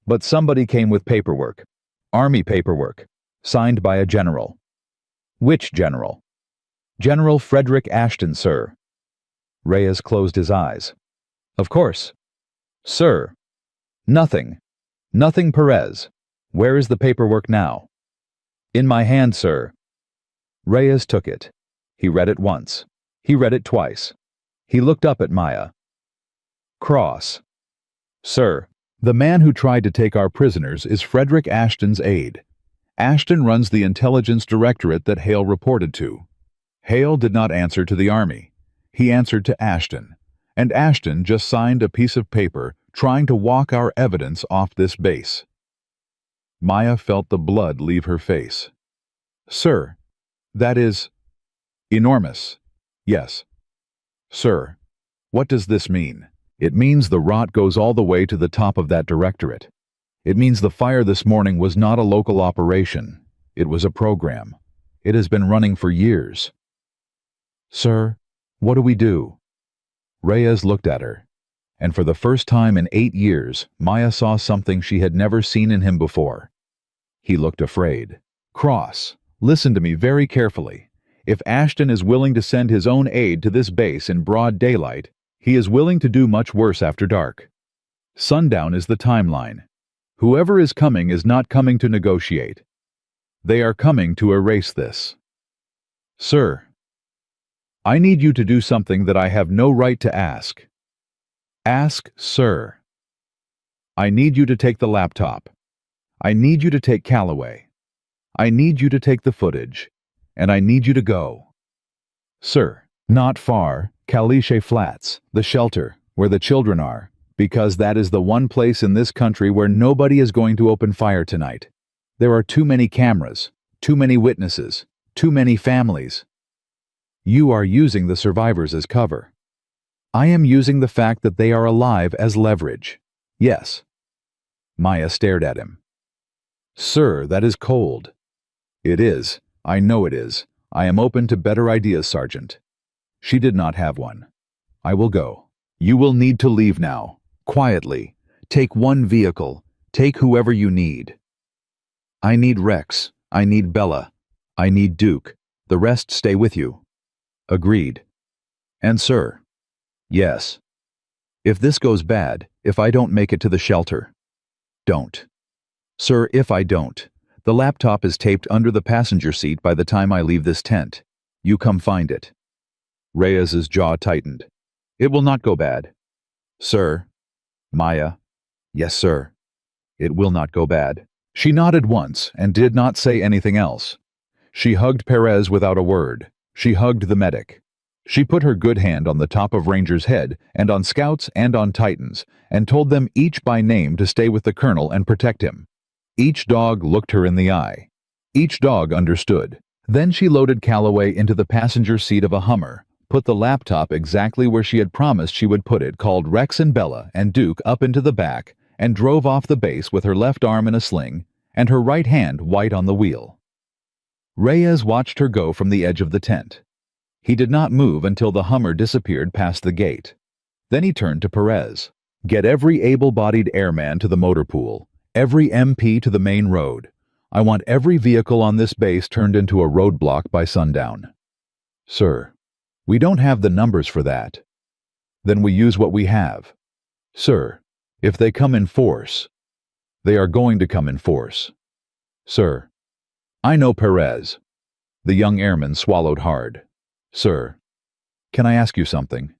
But somebody came with paperwork. Army paperwork. Signed by a general." "Which general?" "General Frederick Ashton, sir." Reyes closed his eyes. "Of course." "Sir." "Nothing. Nothing, Perez. Where is the paperwork now?" "In my hand, sir." Reyes took it. He read it once. He read it twice. He looked up at Maya. "Cross." "Sir, the man who tried to take our prisoners is Frederick Ashton's aide. Ashton runs the intelligence directorate that Hale reported to. Hale did not answer to the Army. He answered to Ashton, and Ashton just signed a piece of paper trying to walk our evidence off this base." Maya felt the blood leave her face. "Sir, that is enormous." "Yes." "Sir, what does this mean?" "It means the rot goes all the way to the top of that directorate. It means the fire this morning was not a local operation. It was a program. It has been running for years." "Sir, what do we do?" Reyes looked at her, and for the first time in 8 years, Maya saw something she had never seen in him before. He looked afraid. "Cross, listen to me very carefully. If Ashton is willing to send his own aide to this base in broad daylight, he is willing to do much worse after dark. Sundown is the timeline. Whoever is coming is not coming to negotiate. They are coming to erase this. Sir, I need you to do something that I have no right to ask. Ask, sir. I need you to take the laptop. I need you to take Callaway. I need you to take the footage. And I need you to go. Sir, not far, Kalishe Flats, the shelter, where the children are, because that is the one place in this country where nobody is going to open fire tonight. There are too many cameras, too many witnesses, too many families. You are using the survivors as cover. I am using the fact that they are alive as leverage. Yes. Maya stared at him. Sir, that is cold. It is. I know it is. I am open to better ideas, Sergeant. She did not have one. I will go. You will need to leave now. Quietly. Take one vehicle. Take whoever you need. I need Rex. I need Bella. I need Duke. The rest stay with you. Agreed. And sir. Yes. If this goes bad, if I don't make it to the shelter. Don't. Sir, if I don't. The laptop is taped under the passenger seat by the time I leave this tent. You come find it. Reyes's jaw tightened. It will not go bad. Sir. Maya. Yes, sir. It will not go bad. She nodded once and did not say anything else. She hugged Perez without a word. She hugged the medic. She put her good hand on the top of Ranger's head and on Scout's and on Titan's and told them each by name to stay with the colonel and protect him. Each dog looked her in the eye. Each dog understood. Then she loaded Callaway into the passenger seat of a Hummer, put the laptop exactly where she had promised she would put it, called Rex and Bella and Duke up into the back, and drove off the base with her left arm in a sling and her right hand white on the wheel. Reyes watched her go from the edge of the tent. He did not move until the Hummer disappeared past the gate. Then he turned to Perez. Get every able-bodied airman to the motor pool. Every MP to the main road. I want every vehicle on this base turned into a roadblock by sundown. Sir, we don't have the numbers for that. Then we use what we have. Sir, if they come in force, they are going to come in force. Sir, I know Perez. The young airman swallowed hard. Sir, can I ask you something?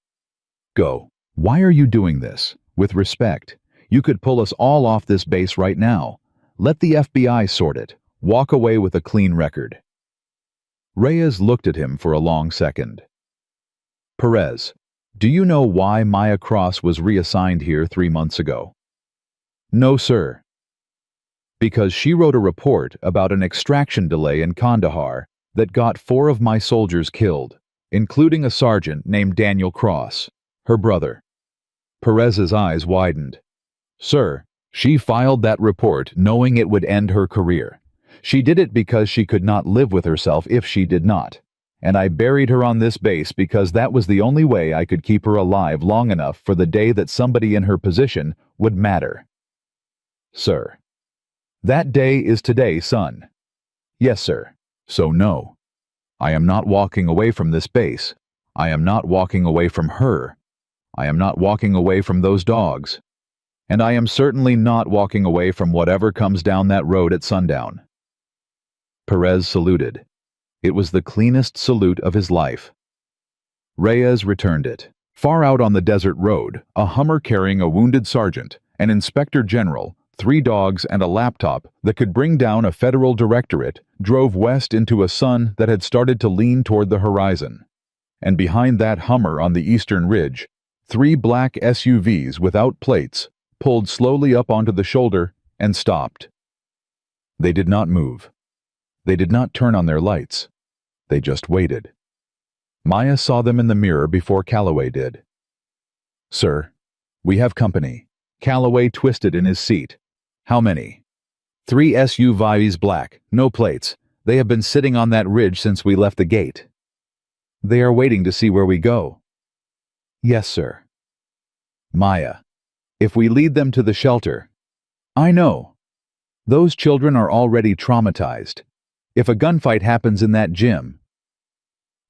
Go. Why are you doing this? With respect. You could pull us all off this base right now. Let the FBI sort it. Walk away with a clean record. Reyes looked at him for a long second. Perez, do you know why Maya Cross was reassigned here 3 months ago? No, sir. Because she wrote a report about an extraction delay in Kandahar that got 4 of my soldiers killed, including a sergeant named Daniel Cross, her brother. Perez's eyes widened. Sir, she filed that report knowing it would end her career. She did it because she could not live with herself if she did not. And I buried her on this base because that was the only way I could keep her alive long enough for the day that somebody in her position would matter. Sir. That day is today, son. Yes, sir. So no. I am not walking away from this base. I am not walking away from her. I am not walking away from those dogs. And I am certainly not walking away from whatever comes down that road at sundown. Perez saluted. It was the cleanest salute of his life. Reyes returned it. Far out on the desert road, a Hummer carrying a wounded sergeant, an inspector general, 3 dogs, and a laptop that could bring down a federal directorate drove west into a sun that had started to lean toward the horizon. And behind that Hummer on the eastern ridge, 3 black SUVs without plates pulled slowly up onto the shoulder and stopped. They did not move. They did not turn on their lights. They just waited. Maya saw them in the mirror before Calloway did. Sir, we have company. Calloway twisted in his seat. How many? 3 SUVs black, no plates. They have been sitting on that ridge since we left the gate. They are waiting to see where we go. Yes, sir. Maya, if we lead them to the shelter. I know. Those children are already traumatized. If a gunfight happens in that gym.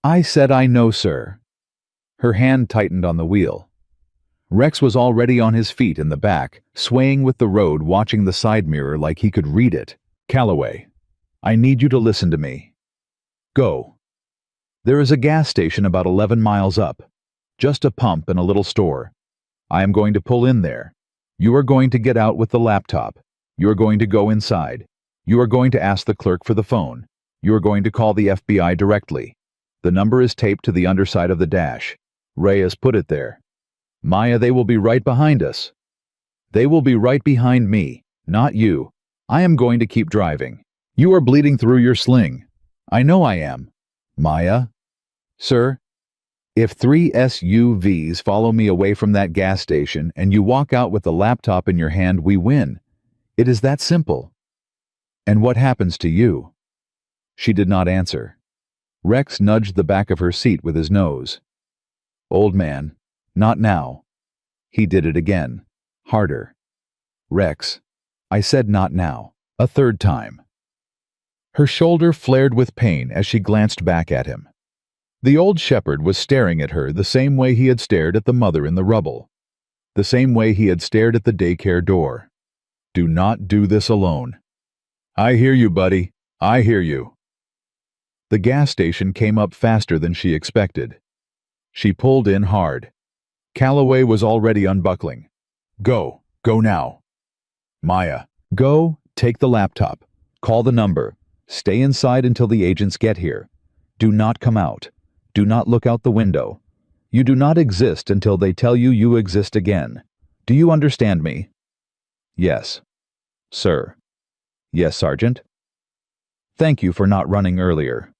I said I know, sir. Her hand tightened on the wheel. Rex was already on his feet in the back, swaying with the road, watching the side mirror like he could read it. Calloway, I need you to listen to me. Go. There is a gas station about 11 miles up. Just a pump and a little store. I am going to pull in there. You are going to get out with the laptop. You are going to go inside. You are going to ask the clerk for the phone. You are going to call the FBI directly. The number is taped to the underside of the dash. Reyes put it there. Maya, they will be right behind us. They will be right behind me, not you. I am going to keep driving. You are bleeding through your sling. I know I am. Maya? Sir? If 3 SUVs follow me away from that gas station and you walk out with the laptop in your hand, we win. It is that simple. And what happens to you? She did not answer. Rex nudged the back of her seat with his nose. Old man, not now. He did it again, harder. Rex, I said not now, a 3rd time. Her shoulder flared with pain as she glanced back at him. The old shepherd was staring at her the same way he had stared at the mother in the rubble, the same way he had stared at the daycare door. Do not do this alone. I hear you, buddy. I hear you. The gas station came up faster than she expected. She pulled in hard. Calloway was already unbuckling. Go. Go now. Maya, go, take the laptop. Call the number. Stay inside until the agents get here. Do not come out. Do not look out the window. You do not exist until they tell you you exist again. Do you understand me? Yes. Sir. Yes, Sergeant. Thank you for not running earlier.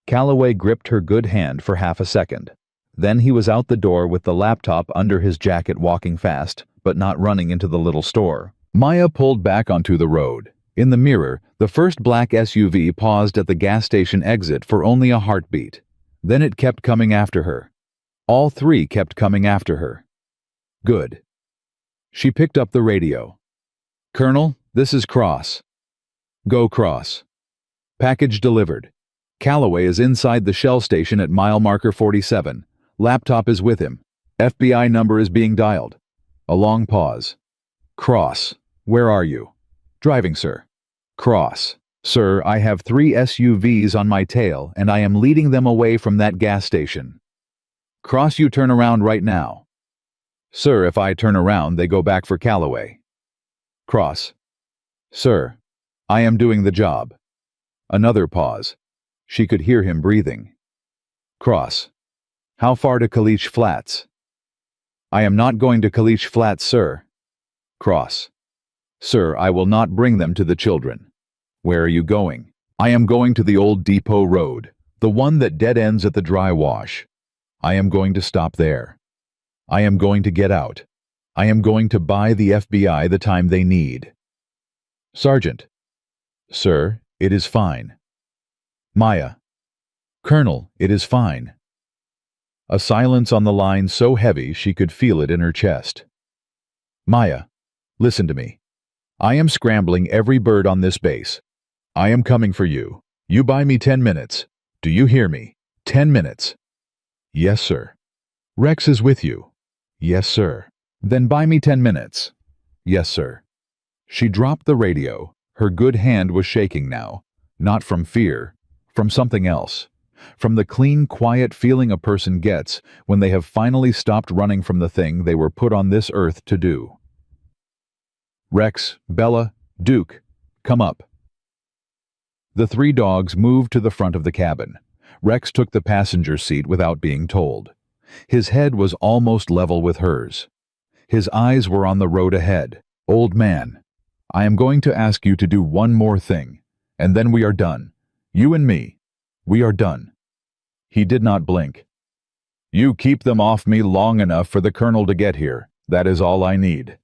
Calloway gripped her good hand for half a second. Then he was out the door with the laptop under his jacket, walking fast, but not running into the little store. Maya pulled back onto the road. In the mirror, the first black SUV paused at the gas station exit for only a heartbeat. Then it kept coming after her. All 3 kept coming after her. Good. She picked up the radio. Colonel, this is Cross. Go, Cross. Package delivered. Calloway is inside the Shell station at mile marker 47. Laptop is with him. FBI number is being dialed. A long pause. Cross, where are you? Driving, sir. Cross, sir, I have 3 SUVs on my tail and I am leading them away from that gas station. Cross, you turn around right now. Sir, if I turn around, they go back for Calloway. Cross, sir, I am doing the job. Another pause. She could hear him breathing. Cross. How far to Caliche Flats? I am not going to Caliche Flats, sir. Cross. Sir, I will not bring them to the children. Where are you going? I am going to the old depot road, the one that dead ends at the dry wash. I am going to stop there. I am going to get out. I am going to buy the FBI the time they need. Sergeant. Sir, it is fine. Maya. Colonel, it is fine. A silence on the line so heavy she could feel it in her chest. Maya, listen to me. I am scrambling every bird on this base. I am coming for you. You buy me 10 minutes. Do you hear me? 10 minutes. Yes, sir. Rex is with you. Yes, sir. Then buy me 10 minutes. Yes, sir. She dropped the radio. Her good hand was shaking now, not from fear, from something else, from the clean, quiet feeling a person gets when they have finally stopped running from the thing they were put on this earth to do. Rex, Bella, Duke, come up. The three dogs moved to the front of the cabin. Rex took the passenger seat without being told. His head was almost level with hers. His eyes were on the road ahead. Old man, I am going to ask you to do one more thing, and then we are done. You and me. We are done. He did not blink. You keep them off me long enough for the colonel to get here. That is all I need.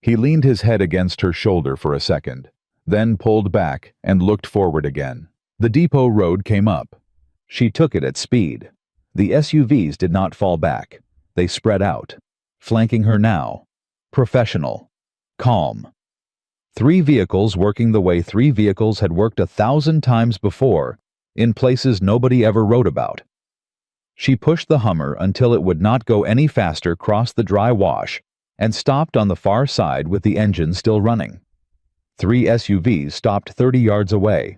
He leaned his head against her shoulder for a second, then pulled back and looked forward again. The depot road came up. She took it at speed. The SUVs did not fall back. They spread out, flanking her now. Professional. Calm. 3 vehicles working the way 3 vehicles had worked 1,000 times before, in places nobody ever wrote about. She pushed the Hummer until it would not go any faster across the dry wash and stopped on the far side with the engine still running. 3 SUVs stopped 30 yards away.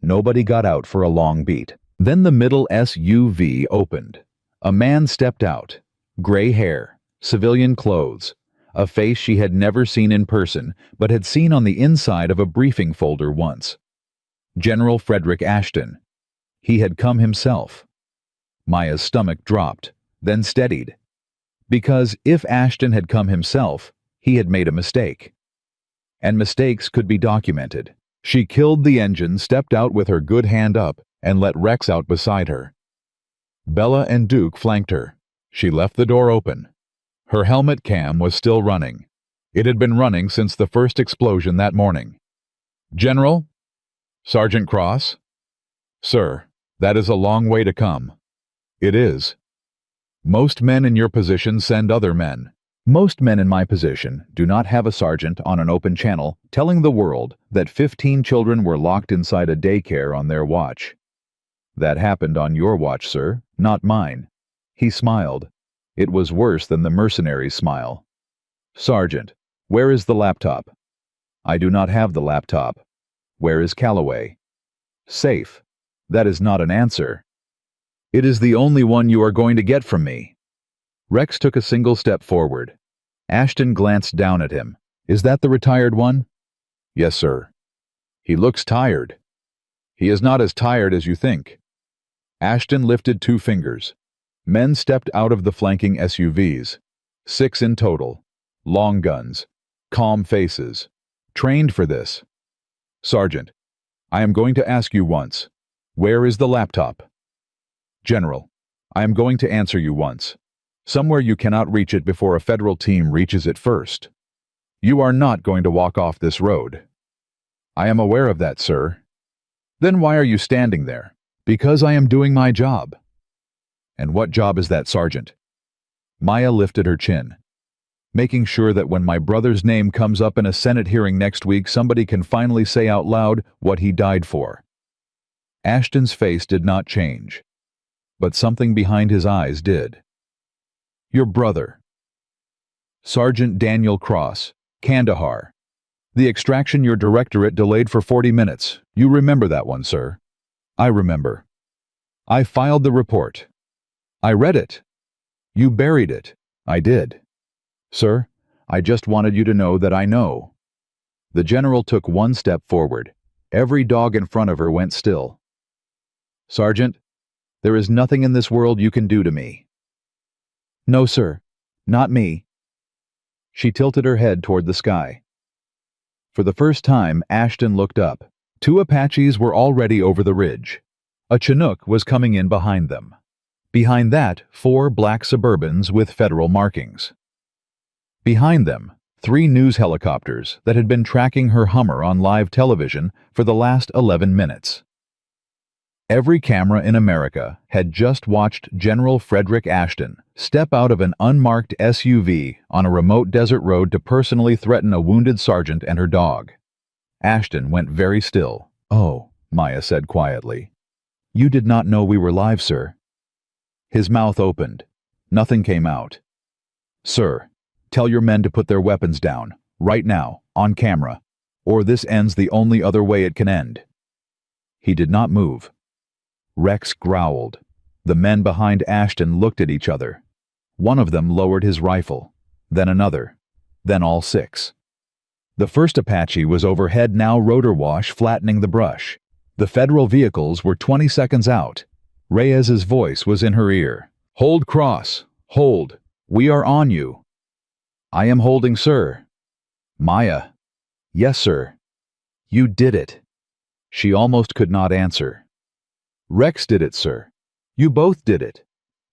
Nobody got out for a long beat. Then the middle SUV opened. A man stepped out. Gray hair, civilian clothes, a face she had never seen in person but had seen on the inside of a briefing folder once. General Frederick Ashton. He had come himself. Maya's stomach dropped, then steadied. Because if Ashton had come himself, he had made a mistake. And mistakes could be documented. She killed the engine, stepped out with her good hand up, and let Rex out beside her. Bella and Duke flanked her. She left the door open. Her helmet cam was still running. It had been running since the first explosion that morning. General? Sergeant Cross? Sir, that is a long way to come. It is. Most men in your position send other men. Most men in my position do not have a sergeant on an open channel telling the world that 15 children were locked inside a daycare on their watch. That happened on your watch, sir, not mine. He smiled. It was worse than the mercenary's smile. Sergeant, where is the laptop? I do not have the laptop. Where is Calloway? Safe. That is not an answer. It is the only one you are going to get from me. Rex took a single step forward. Ashton glanced down at him. Is that the retired one? Yes, sir. He looks tired. He is not as tired as you think. Ashton lifted 2 fingers. Men stepped out of the flanking SUVs. 6 in total. Long guns. Calm faces. Trained for this. Sergeant, I am going to ask you once. Where is the laptop? General, I am going to answer you once. Somewhere you cannot reach it before a federal team reaches it first. You are not going to walk off this road. I am aware of that, sir. Then why are you standing there? Because I am doing my job. And what job is that, Sergeant? Maya lifted her chin. Making sure that when my brother's name comes up in a Senate hearing next week, somebody can finally say out loud what he died for. Ashton's face did not change, but something behind his eyes did. Your brother. Sergeant Daniel Cross, Kandahar. The extraction your directorate delayed for 40 minutes. You remember that one, sir? I remember. I filed the report. I read it. You buried it. I did. Sir, I just wanted you to know that I know. The general took 1 step forward. Every dog in front of her went still. Sergeant, there is nothing in this world you can do to me. No, sir. Not me. She tilted her head toward the sky. For the first time, Ashton looked up. 2 Apaches were already over the ridge. A Chinook was coming in behind them. Behind that, 4 black Suburbans with federal markings. Behind them, 3 news helicopters that had been tracking her Hummer on live television for the last 11 minutes. Every camera in America had just watched General Frederick Ashton step out of an unmarked SUV on a remote desert road to personally threaten a wounded sergeant and her dog. Ashton went very still. "Oh," Maya said quietly. "You did not know we were live, sir." His mouth opened. Nothing came out. "Sir, tell your men to put their weapons down, right now, on camera, or this ends the only other way it can end." He did not move. Rex growled. The men behind Ashton looked at each other. One of them lowered his rifle, then another, then all 6. The first Apache was overhead, now rotor wash flattening the brush. The federal vehicles were 20 seconds out. Reyes's voice was in her ear. "Hold cross. Hold. We are on you." "I am holding, sir." "Maya." "Yes, sir." "You did it." She almost could not answer. "Rex did it, sir. You both did it."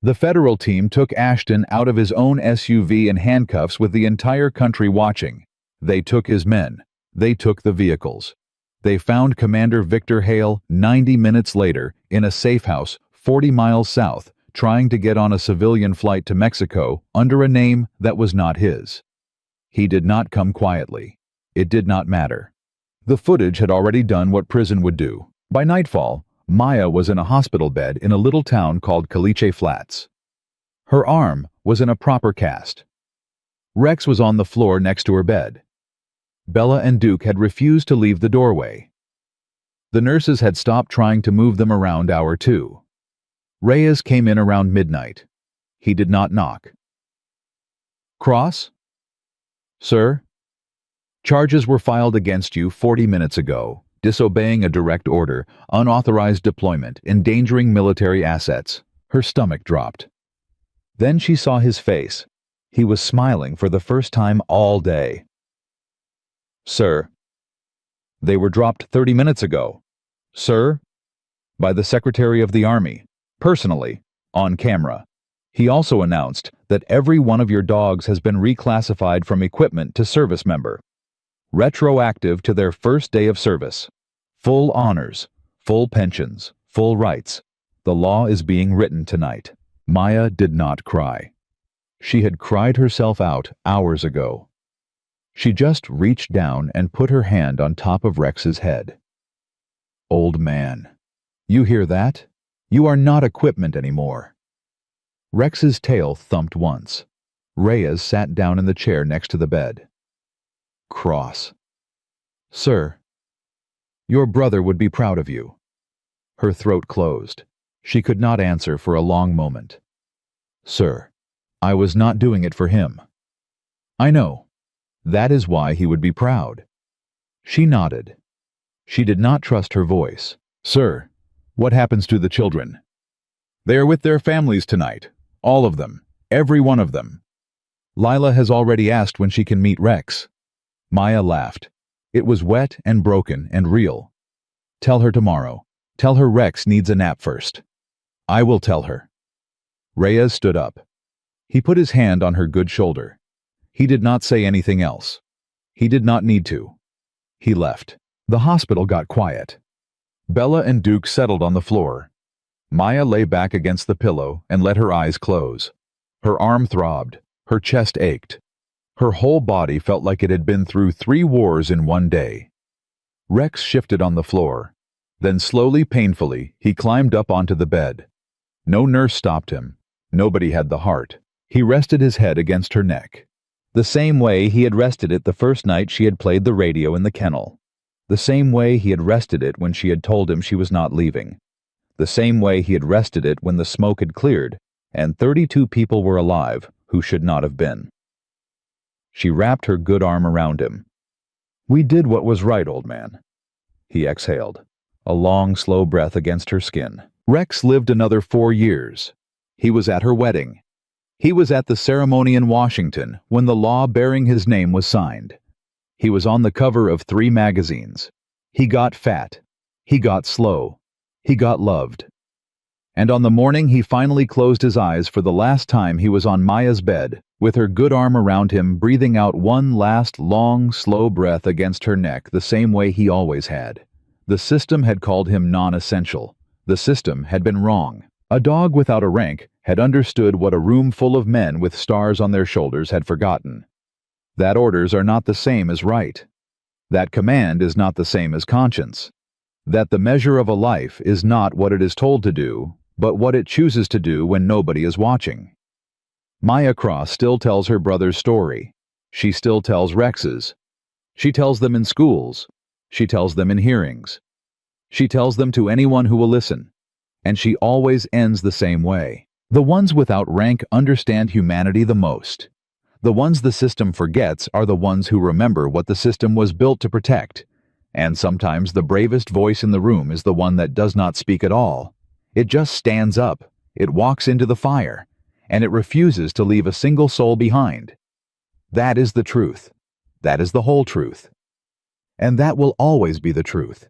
The federal team took Ashton out of his own SUV in handcuffs with the entire country watching. They took his men. They took the vehicles. They found Commander Victor Hale 90 minutes later in a safe house 40 miles south, trying to get on a civilian flight to Mexico under a name that was not his. He did not come quietly. It did not matter. The footage had already done what prison would do. By nightfall, Maya was in a hospital bed in a little town called Caliche Flats. Her arm was in a proper cast. Rex was on the floor next to her bed. Bella and Duke had refused to leave the doorway. The nurses had stopped trying to move them around hour 2. Reyes came in around midnight. He did not knock. "Cross?" "Sir?" "Charges were filed against you 40 minutes ago. Disobeying a direct order, unauthorized deployment, endangering military assets." Her stomach dropped. Then she saw his face. He was smiling for the first time all day. "Sir." "They were dropped 30 minutes ago." "Sir?" "By the Secretary of the Army, personally, on camera. He also announced that every one of your dogs has been reclassified from equipment to service member. Retroactive to their first day of service. Full honors, full pensions, full rights. The law is being written tonight." Maya did not cry. She had cried herself out hours ago. She just reached down and put her hand on top of Rex's head. "Old man, you hear that? You are not equipment anymore." Rex's tail thumped once. Reyes sat down in the chair next to the bed. "Cross." "Sir." "Your brother would be proud of you." Her throat closed. She could not answer for a long moment. "Sir, I was not doing it for him." "I know. That is why he would be proud." She nodded. She did not trust her voice. "Sir, what happens to the children?" "They are with their families tonight. All of them. Every one of them. Lila has already asked when she can meet Rex." Maya laughed. It was wet and broken and real. "Tell her tomorrow. Tell her Rex needs a nap first." "I will tell her." Reyes stood up. He put his hand on her good shoulder. He did not say anything else. He did not need to. He left. The hospital got quiet. Bella and Duke settled on the floor. Maya lay back against the pillow and let her eyes close. Her arm throbbed. Her chest ached. Her whole body felt like it had been through 3 wars in one day. Rex shifted on the floor. Then slowly, painfully, he climbed up onto the bed. No nurse stopped him. Nobody had the heart. He rested his head against her neck. The same way he had rested it the first night she had played the radio in the kennel. The same way he had rested it when she had told him she was not leaving. The same way he had rested it when the smoke had cleared and 32 people were alive who should not have been. She wrapped her good arm around him. "We did what was right, old man." He exhaled, a long, slow breath against her skin. Rex lived another 4 years. He was at her wedding. He was at the ceremony in Washington when the law bearing his name was signed. He was on the cover of 3 magazines. He got fat. He got slow. He got loved. And on the morning he finally closed his eyes for the last time, he was on Maya's bed, with her good arm around him, breathing out one last long, slow breath against her neck the same way he always had. The system had called him non-essential. The system had been wrong. A dog without a rank had understood what a room full of men with stars on their shoulders had forgotten. That orders are not the same as right. That command is not the same as conscience. That the measure of a life is not what it is told to do, but what it chooses to do when nobody is watching. Maya Cross still tells her brother's story. She still tells Rex's. She tells them in schools. She tells them in hearings. She tells them to anyone who will listen. And she always ends the same way. The ones without rank understand humanity the most. The ones the system forgets are the ones who remember what the system was built to protect. And sometimes the bravest voice in the room is the one that does not speak at all. It just stands up, it walks into the fire, and it refuses to leave a single soul behind. That is the truth. That is the whole truth. And that will always be the truth.